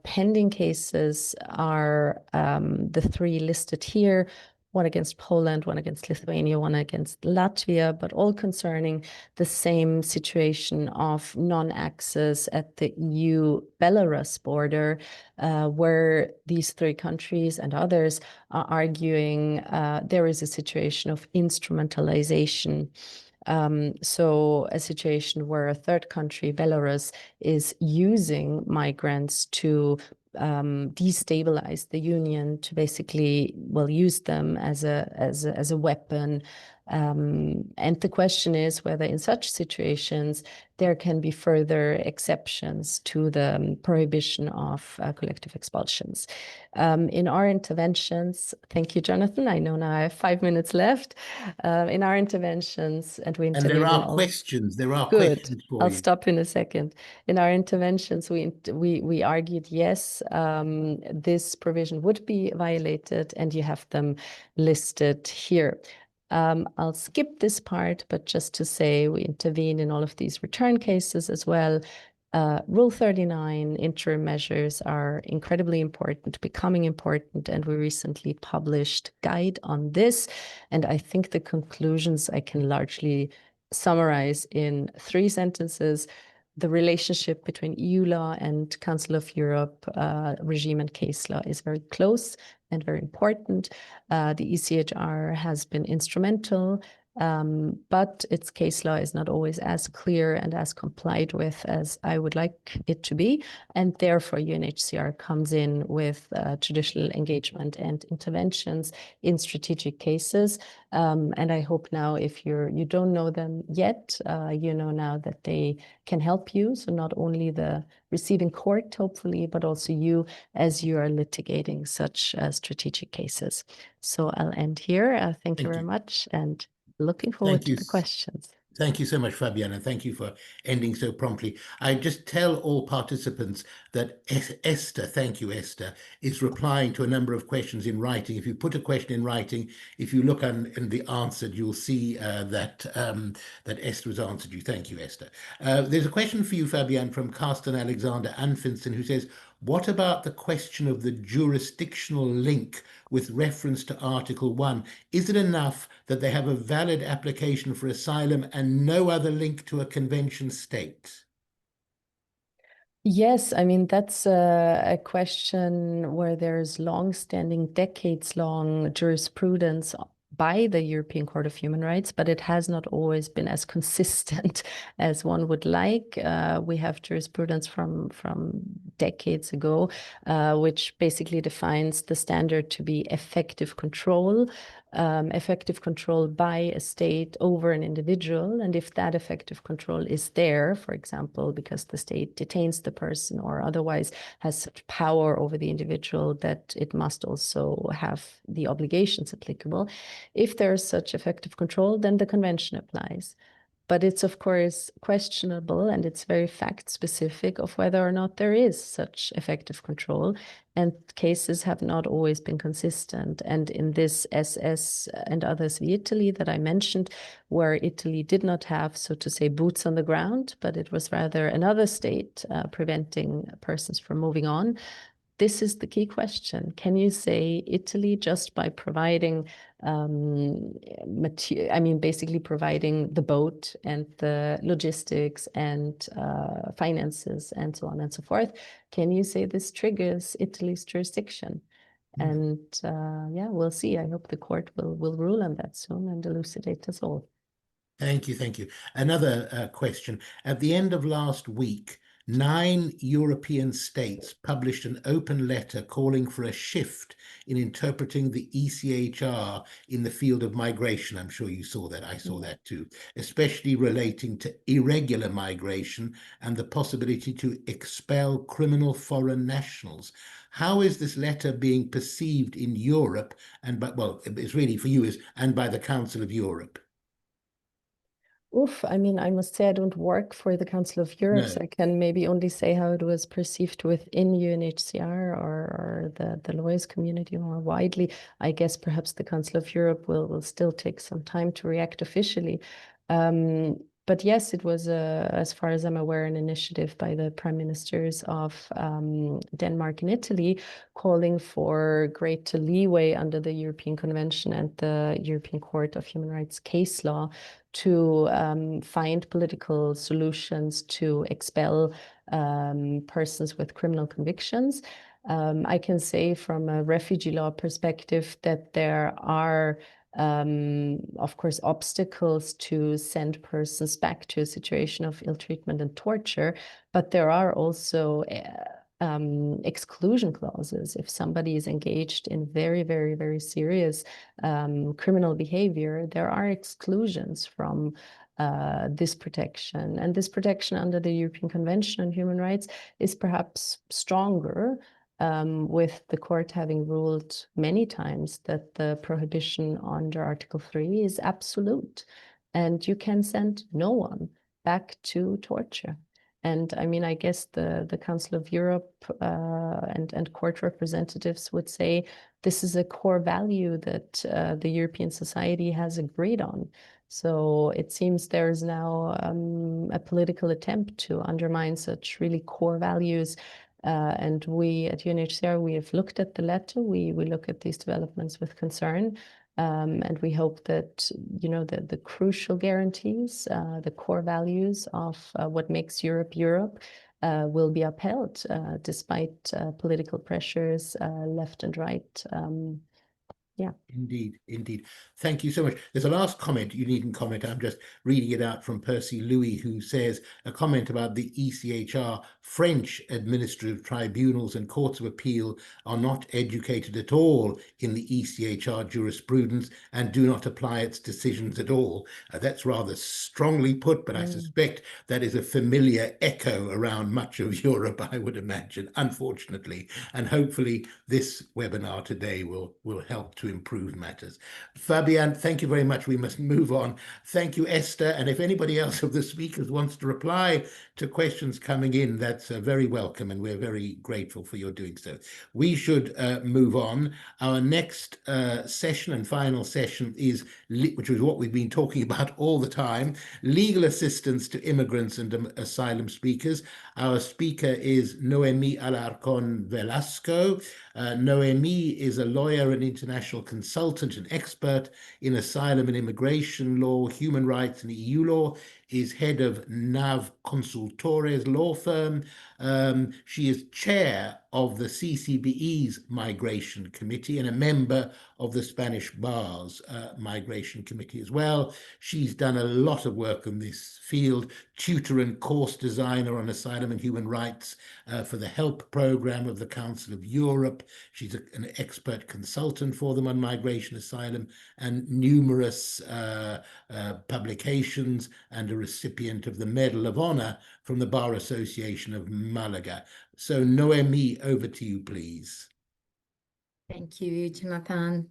Pending cases are the three listed here: one against Poland, one against Lithuania, one against Latvia, but all concerning the same situation of non-access at the EU-Belarus border, where these three countries and others are arguing there is a situation of instrumentalization. So a situation where a third country, Belarus, is using migrants to destabilize the union, to basically, well, use them as a weapon. And the question is whether in such situations there can be further exceptions to the prohibition of collective expulsions. In our interventions, thank you, Jonathan. I know now I have 5 minutes left. In our interventions, and we intervene. And there are questions. There are Good. questions for I'll you. stop in a second. In our interventions, we argued, yes, this provision would be violated, and you have them listed here. I'll skip this part, but just to say we intervene in all of these return cases as well. Rule 39 interim measures are incredibly important, becoming important, and we recently published guide on this. And I think the conclusions I can largely summarize in 3 sentences. The relationship between EU law and Council of Europe regime and case law is very close and very important. The ECHR has been instrumental, but its case law is not always as clear and as complied with as I would like it to be. And therefore, UNHCR comes in with traditional engagement and interventions in strategic cases. And I hope now, if you don't know them yet, you know now that they can help you. So not only the receiving court, hopefully, but also you as you are litigating such strategic cases. So I'll end here. Thank you very much, and looking forward to the questions. Thank you so much, Fabiana. Thank you for ending so promptly. I just tell all participants that Esther, thank you, Esther, is replying to a number of questions in writing. If you put a question in writing, if you look in the answered, you'll see that Esther has answered you. Thank you, Esther. There's a question for you, Fabian, from Carsten Alexander Anfinson, who says, what about the question of the jurisdictional link with reference to Article 1? Is it enough that they have a valid application for asylum and no other link to a convention state? Yes, I mean, that's a question where there's long-standing, decades-long jurisprudence by the European Court of Human Rights, but it has not always been as consistent as one would like. We have jurisprudence from decades ago, which basically defines the standard to be effective control. effective control by a state over an individual. And if that effective control is there, for example, because the state detains the person or otherwise has such power over the individual that it must also have the obligations applicable, if there is such effective control, then the convention applies. But it's, of course, questionable, and it's very fact-specific of whether or not there is such effective control. And cases have not always been consistent. And in this SS and others v. Italy that I mentioned, where Italy did not have, so to say, boots on the ground, but it was rather another state preventing persons from moving on, this is the key question. Can you say Italy, just by providing basically providing the boat and the logistics and finances and so on and so forth, can you say this triggers Italy's jurisdiction? And yeah, we'll see. I hope the court will rule on that soon and elucidate us all. Thank you, thank you. Another question. At the end of last week, 9 European states published an open letter calling for a shift in interpreting the ECHR in the field of migration. I'm sure you saw that. I saw that too, especially relating to irregular migration and the possibility to expel criminal foreign nationals. How is this letter being perceived in Europe and well, it's really for you and by the Council of Europe? Oof, I mean, I must say I don't work for the Council of Europe, so I can maybe only say how it was perceived within UNHCR or the lawyers community more widely. I guess perhaps the Council of Europe will still take some time to react officially. But yes, it was, as far as I'm aware, an initiative by the prime ministers of Denmark and Italy, calling for greater leeway under the European Convention and the European Court of Human Rights case law to find political solutions to expel persons with criminal convictions. I can say from a refugee law perspective that there are of course, obstacles to send persons back to a situation of ill treatment and torture, but there are also exclusion clauses. If somebody is engaged in very, very, very serious criminal behavior, there are exclusions from this protection. And this protection under the European Convention on Human Rights is perhaps stronger, with the court having ruled many times that the prohibition under Article 3 is absolute, and you can send no one back to torture. And I mean, I guess the Council of Europe and court representatives would say this is a core value that the European society has agreed on. So it seems there's now a political attempt to undermine such really core values. And we at UNHCR, we have looked at the letter. We look at these developments with concern. And we hope that, you know, the crucial guarantees, the core values of what makes Europe Europe will be upheld despite political pressures left and right. Yeah. Indeed, indeed. Thank you so much. There's a last comment. You needn't comment. I'm just reading it out from Percy Louis, who says a comment about the ECHR. French administrative tribunals and courts of appeal are not educated at all in the ECHR jurisprudence and do not apply its decisions at all. That's rather strongly put, but I suspect that is a familiar echo around much of Europe, I would imagine, unfortunately. And hopefully this webinar today will help to improve matters. Fabian, thank you very much. We must move on. Thank you, Esther. And if anybody else of the speakers wants to reply to questions coming in, that's very welcome, and we're very grateful for your doing so. We should move on. Our next session and final session is, which is what we've been talking about all the time, legal assistance to immigrants and asylum seekers. Our speaker is Noemi Alarcón Velasco. Noemi is a lawyer and international consultant and expert in asylum and immigration law, human rights and EU law. is head of NAV Consultores law firm. She is chair of the CCBE's Migration Committee and a member of the Spanish Bar's Migration Committee as well. She's done a lot of work in this field, tutor and course designer on asylum and human rights for the HELP program of the Council of Europe. She's an expert consultant for them on migration, asylum, and numerous publications, and a recipient of the Medal of Honor from the Bar Association of Malaga. So Noemi, over to you, please. Thank you, Jonathan,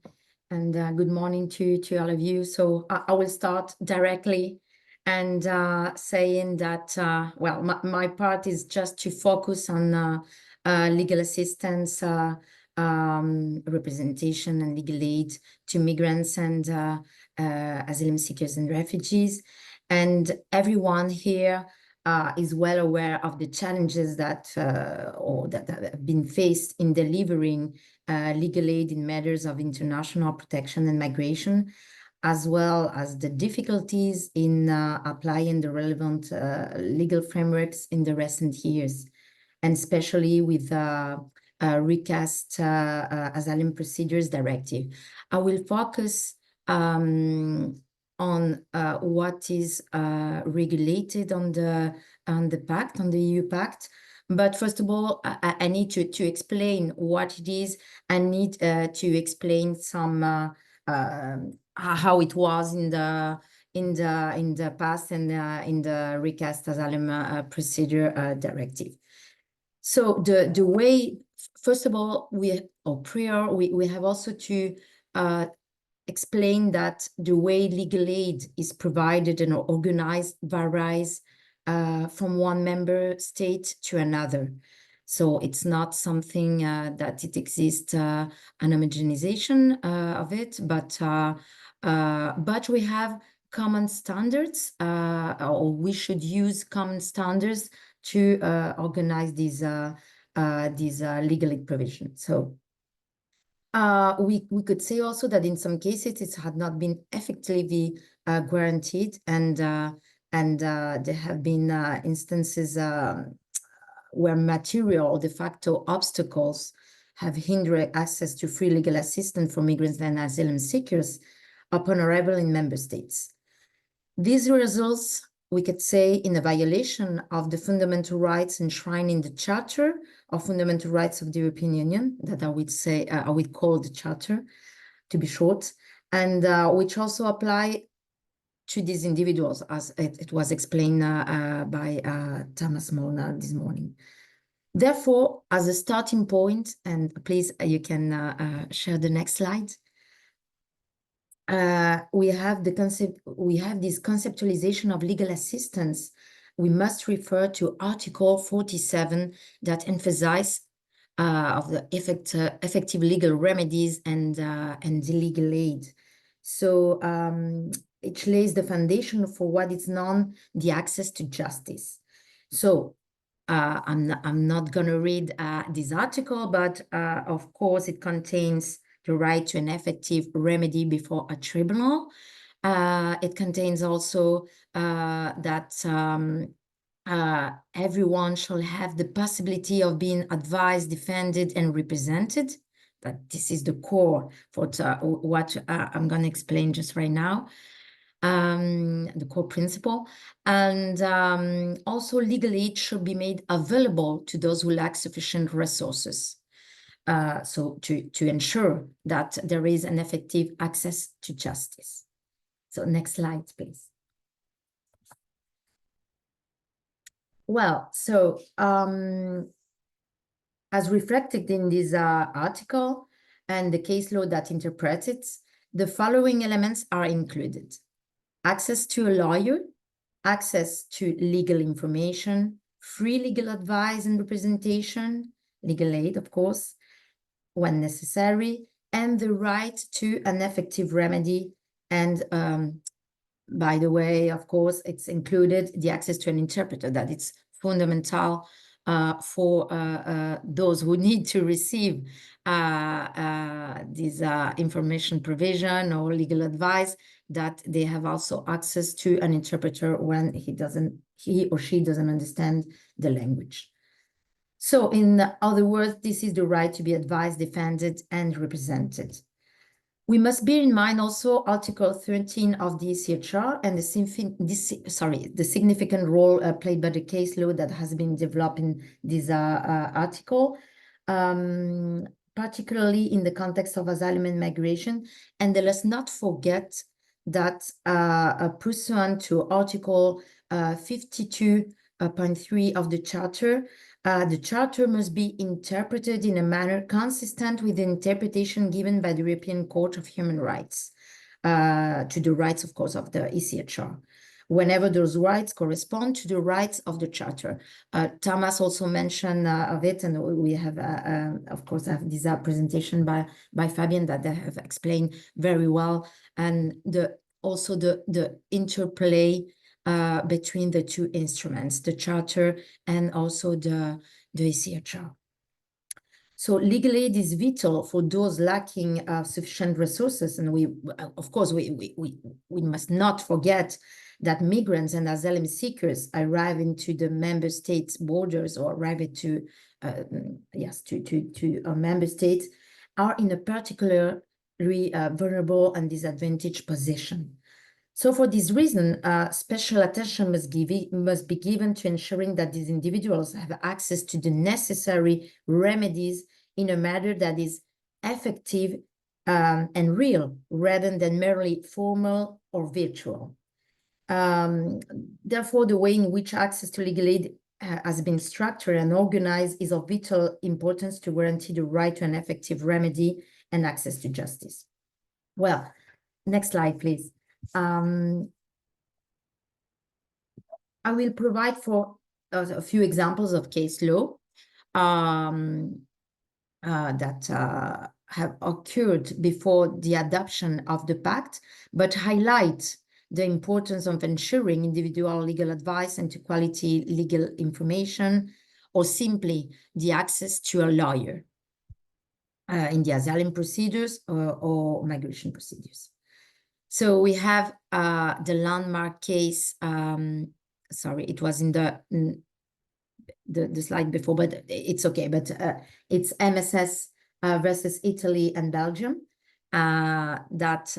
and good morning to all of you. So I will start directly and saying that, well, my part is just to focus on legal assistance, representation and legal aid to migrants and asylum seekers and refugees. And everyone here is well aware of the challenges that have been faced in delivering legal aid in matters of international protection and migration, as well as the difficulties in applying the relevant legal frameworks in the recent years, and especially with recast Asylum Procedures Directive. I will focus on what is regulated on the Pact, on the EU Pact. But first of all, I need to explain what it is. I need to explain some how it was in the past and in the recast Asylum Procedure Directive. So the way, first of all, we have also to explain that the way legal aid is provided and organized varies from one member state to another. So it's not something that it exists an homogenization of it, but we have common standards, or we should use common standards to organize these legal aid provisions. So we could say also that in some cases it had not been effectively guaranteed, and there have been instances where material or de facto obstacles have hindered access to free legal assistance for migrants and asylum seekers upon arrival in member states. These results, we could say, in a violation of the fundamental rights enshrined in the Charter of Fundamental Rights of the European Union, that I would call the Charter, to be short, and which also apply to these individuals, as it was explained by Thomas Molnar this morning. Therefore, as a starting point, and please, you can share the next slide. We have this conceptualization of legal assistance. We must refer to Article 47 that emphasizes of the effective legal remedies and the legal aid. So it lays the foundation for what is known the access to justice. So I'm not going to read this article, but of course it contains the right to an effective remedy before a tribunal. It contains also that everyone shall have the possibility of being advised, defended, and represented. That this is the core for what I'm going to explain just right now. The core principle. And also legal aid should be made available to those who lack sufficient resources. So to ensure that there is an effective access to justice. So next slide, please. Well, so as reflected in this article and the case law that interprets it, the following elements are included: access to a lawyer, access to legal information, free legal advice and representation, legal aid, of course, when necessary, and the right to an effective remedy. And by the way, of course, it's included the access to an interpreter, that it's fundamental for those who need to receive this information provision or legal advice, that they have also access to an interpreter when he or she doesn't understand the language. So in other words, this is the right to be advised, defended, and represented. We must bear in mind also Article 13 of the ECHR and the significant role played by the case law that has been developed in this article, particularly in the context of asylum and migration. And let us not forget that pursuant to Article 52.3 of the Charter must be interpreted in a manner consistent with the interpretation given by the European Court of Human Rights to the rights, of course, of the ECHR, whenever those rights correspond to the rights of the Charter. Thomas also mentioned of it, and we have, of course, have this presentation by Fabian that they have explained very well, and also the interplay between the two instruments, the Charter and also the ECHR. So legally, it is vital for those lacking sufficient resources, and we must not forget that migrants and asylum seekers arrive into the member states' borders or arrive to member states are in a particularly vulnerable and disadvantaged position. So for this reason, special attention must be given to ensuring that these individuals have access to the necessary remedies in a manner that is effective and real, rather than merely formal or virtual. Therefore, the way in which access to legal aid has been structured and organized is of vital importance to guarantee the right to an effective remedy and access to justice. Well, next slide, please. I will provide for a few examples of case law that have occurred before the adoption of the Pact, but highlight the importance of ensuring individual legal advice and to quality legal information, or simply the access to a lawyer in the asylum procedures or migration procedures. So we have the landmark case, sorry, it was in the slide before, but it's okay, but it's MSS versus Italy and Belgium, that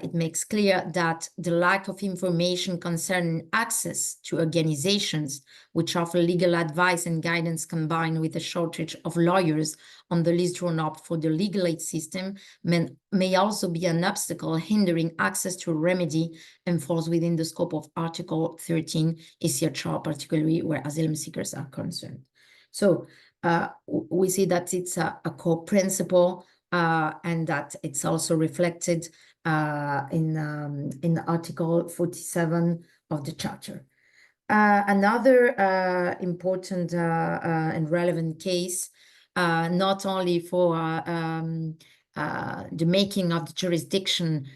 it makes clear that the lack of information concerning access to organizations which offer legal advice and guidance, combined with a shortage of lawyers on the list drawn up for the legal aid system, may also be an obstacle hindering access to a remedy and falls within the scope of Article 13 ECHR, particularly where asylum seekers are concerned. So we see that it's a core principle, and that it's also reflected in Article 47 of the Charter. Another important and relevant case, not only for the making of the jurisdiction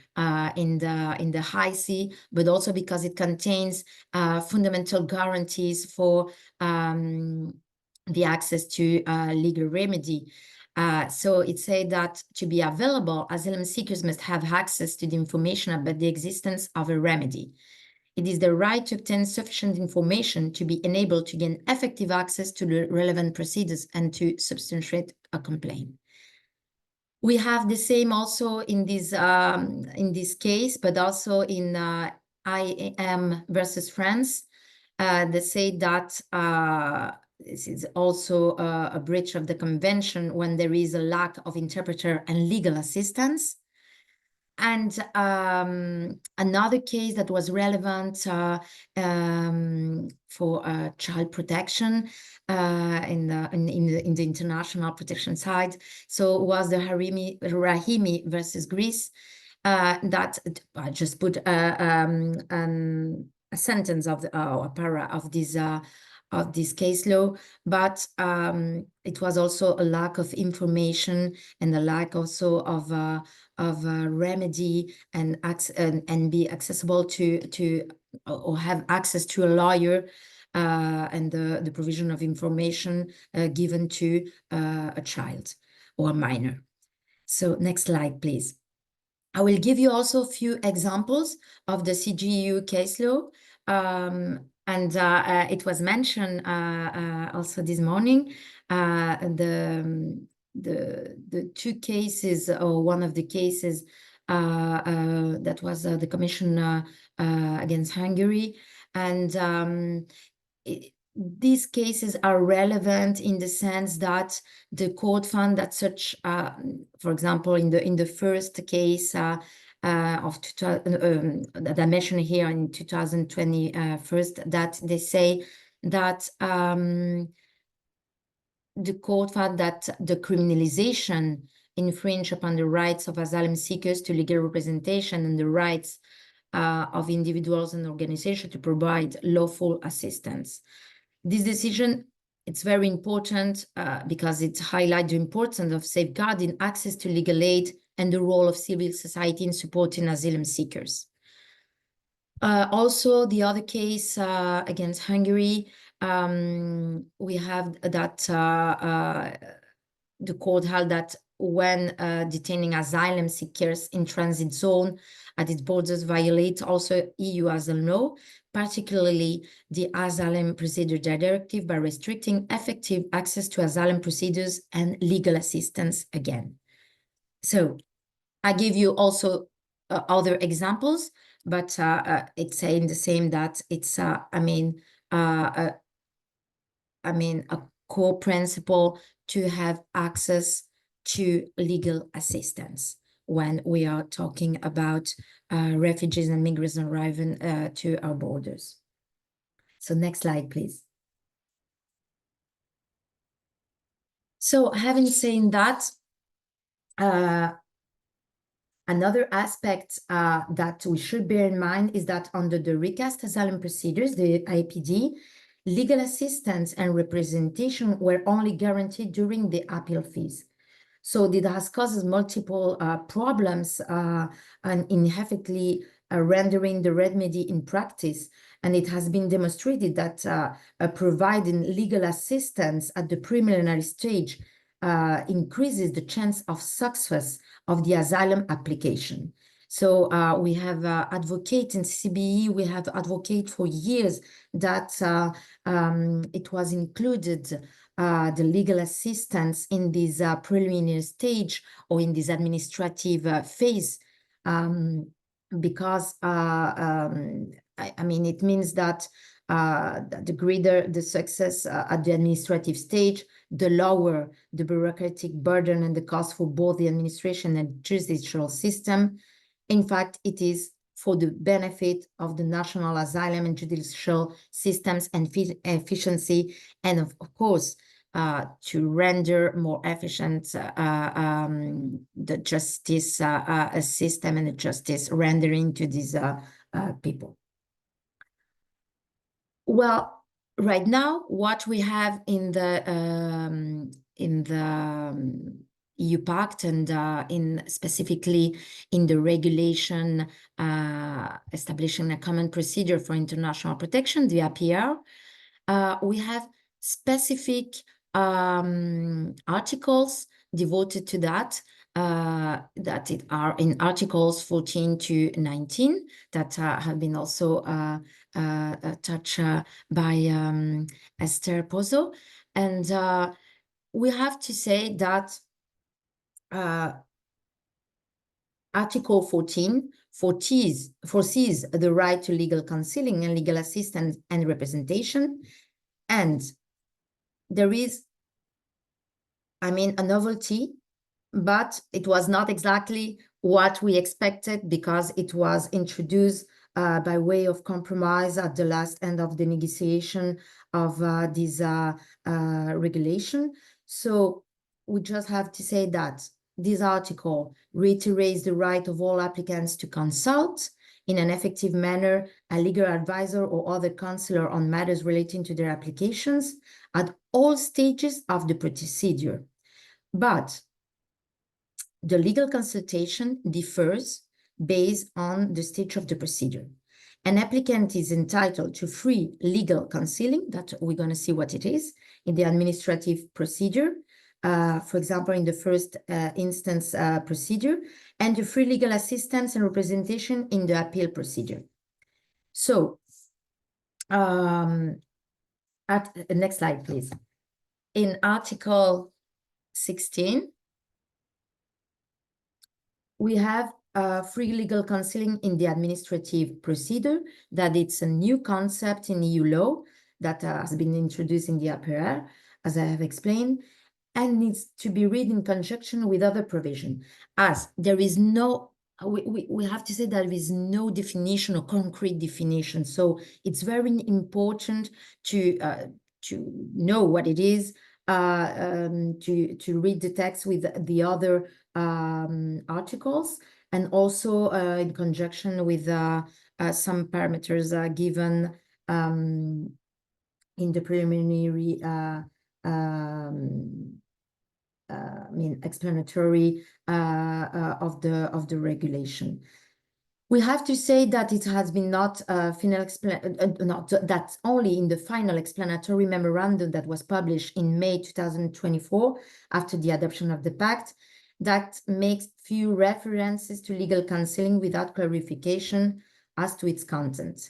in the high sea, but also because it contains fundamental guarantees for the access to legal remedy. So it said that to be available, asylum seekers must have access to the information about the existence of a remedy. It is the right to obtain sufficient information to be enabled to gain effective access to the relevant procedures and to substantiate a complaint. We have the same also in this case, but also in IAM versus France. They say that this is also a breach of the convention when there is a lack of interpreter and legal assistance. And another case that was relevant for child protection in the international protection side, so was the Rahimi versus Greece, that I just put a sentence of a para of this case law, but it was also a lack of information and a lack also of remedy and be accessible to or have access to a lawyer and the provision of information given to a child or a minor. So next slide, please. I will give you also a few examples of the CGEU case law. And it was mentioned also this morning, the two cases, or one of the cases that was the Commission against Hungary. And these cases are relevant in the sense that the court found that such, for example, in the first case that I mentioned here in 2021, that they say that the court found that the criminalization infringe upon the rights of asylum seekers to legal representation and the rights of individuals and organizations to provide lawful assistance. This decision, it's very important because it highlights the importance of safeguarding access to legal aid and the role of civil society in supporting asylum seekers. Also, the other case against Hungary, we have that the court held that when detaining asylum seekers in transit zone at its borders violates also EU asylum law, particularly the Asylum Procedure Directive, by restricting effective access to asylum procedures and legal assistance again. So I give you also other examples, but it's saying the same, that it's a core principle to have access to legal assistance when we are talking about refugees and migrants arriving to our borders. So next slide, please. So having said that, another aspect that we should bear in mind is that under the recast asylum procedures, the IPD, legal assistance and representation were only guaranteed during the appeal phase. So this has caused multiple problems and ineffectively rendering the remedy in practice. And it has been demonstrated that providing legal assistance at the preliminary stage increases the chance of success of the asylum application. So we have advocated in CCBE, we have advocated for years that it was included the legal assistance in this preliminary stage or in this administrative phase, because it means that the greater the success at the administrative stage, the lower the bureaucratic burden and the cost for both the administration and judicial system. In fact, it is for the benefit of the national asylum and judicial systems and efficiency, and of course, to render more efficient the justice system and the justice rendering to these people. Well, right now, what we have in the EU Pact and specifically in the regulation establishing a common procedure for international protection, the APR, we have specific articles devoted to that, that are in articles 14 to 19 that have been also touched by Esther Pozzo. And we have to say that Article 14 foresees the right to legal counseling and legal assistance and representation. And there is, a novelty, but it was not exactly what we expected, because it was introduced by way of compromise at the last end of the negotiation of this regulation. So we just have to say that this article reiterates the right of all applicants to consult in an effective manner a legal advisor or other counselor on matters relating to their applications at all stages of the procedure. But the legal consultation differs based on the stage of the procedure. An applicant is entitled to free legal counseling, that we're going to see what it is, in the administrative procedure, for example, in the first instance procedure, and the free legal assistance and representation in the appeal procedure. So, next slide, please. In Article 16, we have free legal counseling in the administrative procedure, that it's a new concept in EU law that has been introduced in the APR, as I have explained, and needs to be read in conjunction with other provision, as there is no, we have to say that there is no definition or concrete definition. So it's very important to know what it is, to read the text with the other articles, and also in conjunction with some parameters given in the preliminary explanatory of the regulation. We have to say that it has been not that only in the final explanatory memorandum that was published in May 2024 after the adoption of the Pact, that makes few references to legal counseling without clarification as to its content.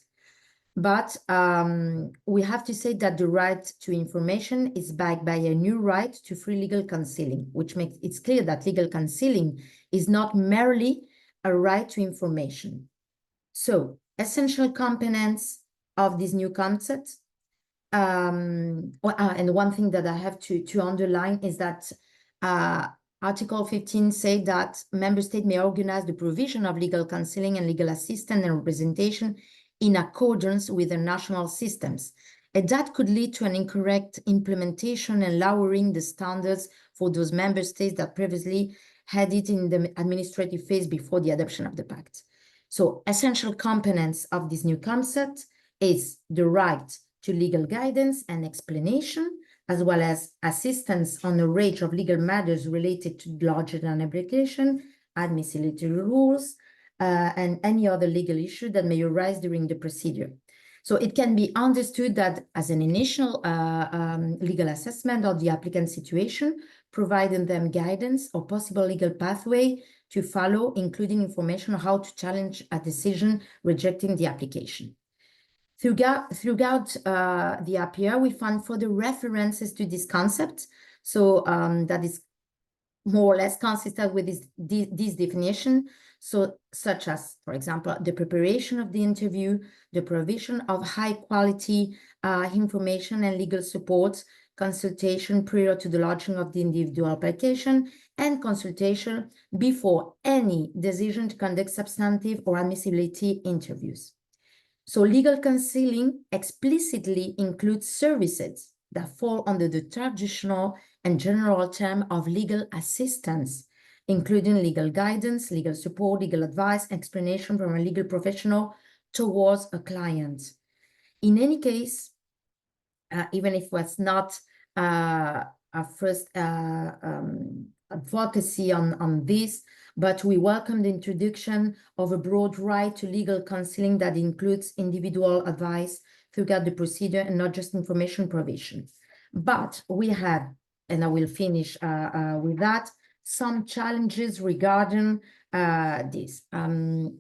But we have to say that the right to information is backed by a new right to free legal counseling, which makes it clear that legal counseling is not merely a right to information. So, essential components of this new concept. And one thing that I have to underline is that Article 15 says that member states may organize the provision of legal counseling and legal assistance and representation in accordance with their national systems. And that could lead to an incorrect implementation and lowering the standards for those member states that previously had it in the administrative phase before the adoption of the Pact. So essential components of this new concept is the right to legal guidance and explanation, as well as assistance on a range of legal matters related to larger than application, admissibility rules, and any other legal issue that may arise during the procedure. So it can be understood that as an initial legal assessment of the applicant's situation, providing them guidance or possible legal pathway to follow, including information on how to challenge a decision rejecting the application. Throughout the APR, we found further references to this concept. So that is more or less consistent with this definition. So such as, for example, the preparation of the interview, the provision of high quality information and legal support, consultation prior to the launching of the individual application, and consultation before any decision to conduct substantive or admissibility interviews. So legal counseling explicitly includes services that fall under the traditional and general term of legal assistance, including legal guidance, legal support, legal advice, explanation from a legal professional towards a client. In any case, even if it was not our first advocacy on this, but we welcome the introduction of a broad right to legal counseling that includes individual advice throughout the procedure and not just information provision. But we have, and I will finish with that, some challenges regarding this. I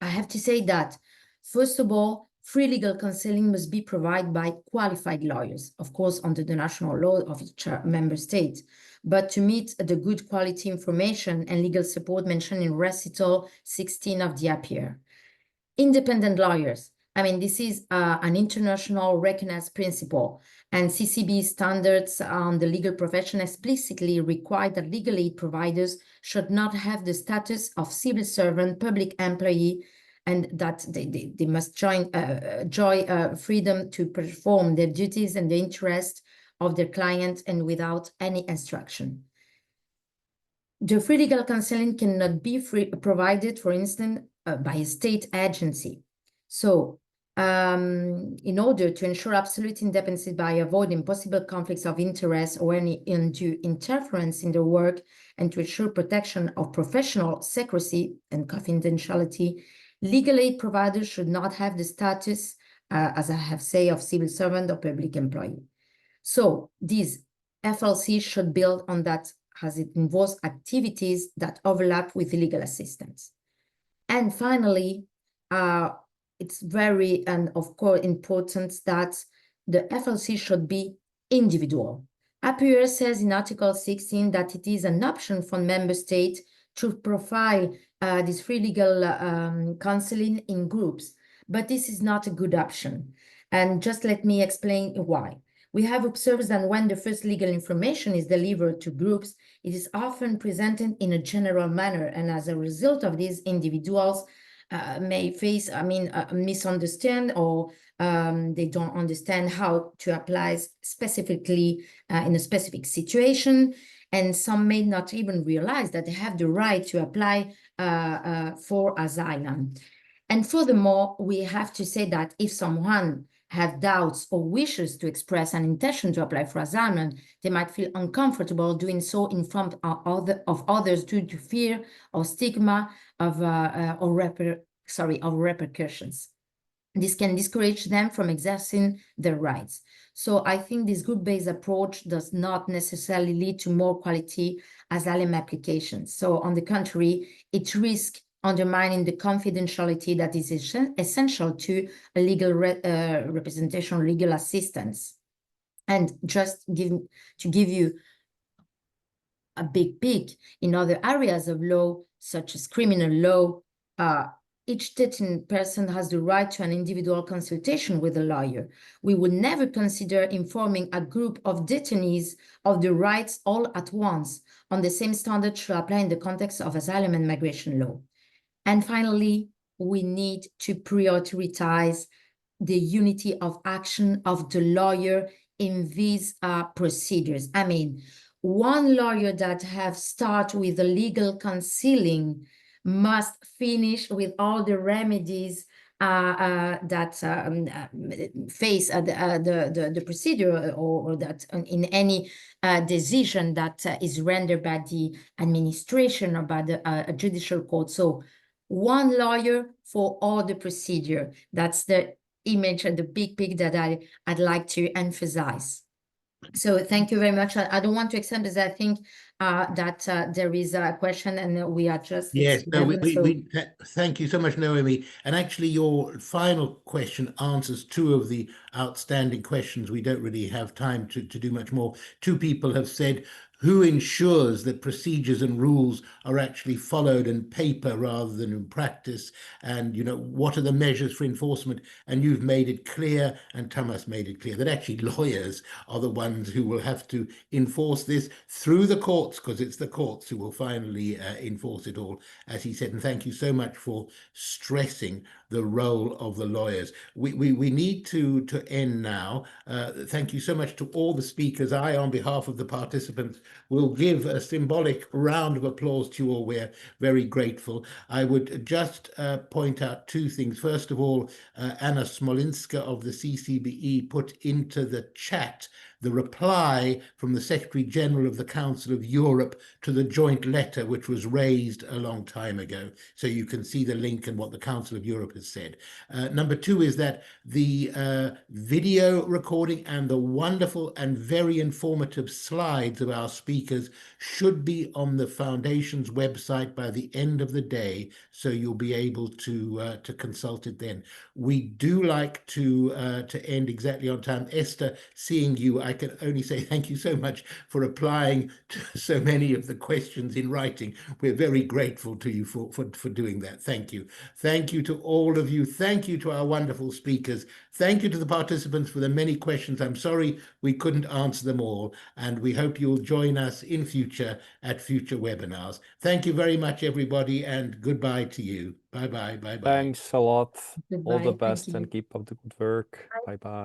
have to say that, first of all, free legal counseling must be provided by qualified lawyers, of course, under the national law of each member state. But to meet the good quality information and legal support mentioned in Recital 16 of the APR. Independent lawyers. I mean, this is an international recognized principle, and CCBE standards on the legal profession explicitly require that legal aid providers should not have the status of civil servant, public employee, and that they must enjoy freedom to perform their duties in the interest of their client and without any instruction. The free legal counseling cannot be provided, for instance, by a state agency. So in order to ensure absolute independence by avoiding possible conflicts of interest or any undue interference in their work, and to ensure protection of professional secrecy and confidentiality, Legal aid providers should not have the status, as I have said, of civil servant or public employee. So these FLC should build on that as it involves activities that overlap with legal assistance. And finally, it's very, and of course, important that the FLC should be individual. APUR says in Article 16 that it is an option for member states to profile this free legal counseling in groups, but this is not a good option. And just let me explain why. We have observed that when the first legal information is delivered to groups, it is often presented in a general manner. And as a result of these, individuals may face, misunderstand, or they don't understand how to apply specifically in a specific situation. And some may not even realize that they have the right to apply for asylum. And furthermore, we have to say that if someone have doubts or wishes to express an intention to apply for asylum, they might feel uncomfortable doing so in front of others due to fear or stigma of repercussions. This can discourage them from exercising their rights. So I think this group-based approach does not necessarily lead to more quality asylum applications. So on the contrary, it risks undermining the confidentiality that is essential to a legal representation, legal assistance. And just to give you a big peek in other areas of law, such as criminal law, each detained person has the right to an individual consultation with a lawyer. We would never consider informing a group of detainees of the rights all at once on the same standard should apply in the context of asylum and migration law. And finally, we need to prioritize the unity of action of the lawyer in these procedures. I mean, one lawyer that have started with the legal counseling must finish with all the remedies that face the procedure or that in any decision that is rendered by the administration or by the judicial court. So one lawyer for all the procedure. That's the image and the big pic that I'd like to emphasize. So thank you very much. I don't want to extend because I think that there is a question and we are just... Yes, no, thank you so much, Noemi. And actually your final question answers two of the outstanding questions. We don't really have time to do much more. Two people have said, who ensures that procedures and rules are actually followed in paper rather than in practice? And, you know, what are the measures for enforcement? And you've made it clear, and Thomas made it clear, that actually lawyers are the ones who will have to enforce this through the courts, because it's the courts who will finally enforce it all, as he said. And thank you so much for stressing the role of the lawyers. We need to end now. Thank you so much to all the speakers. I, on behalf of the participants, will give a symbolic round of applause to you all. We're very grateful. I would just point out two things. First of all, Anna Smolinska of the CCBE put into the chat the reply from the Secretary General of the Council of Europe to the joint letter, which was raised a long time ago. So you can see the link and what the Council of Europe has said. Number two is that the video recording and the wonderful and very informative slides of our speakers should be on the Foundation's website by the end of the day, so you'll be able to consult it then. We do like to end exactly on time. Esther, seeing you, I can only say thank you so much for replying to so many of the questions in writing. We're very grateful to you for doing that. Thank you. Thank you to all of you. Thank you to our wonderful speakers. Thank you to the participants for the many questions. I'm sorry we couldn't answer them all, and we hope you'll join us in future at future webinars. Thank you very much, everybody, and goodbye to you. Bye-bye. Bye-bye. Thanks a lot. Goodbye. All the best Thank you. and keep up the good work. Bye-bye.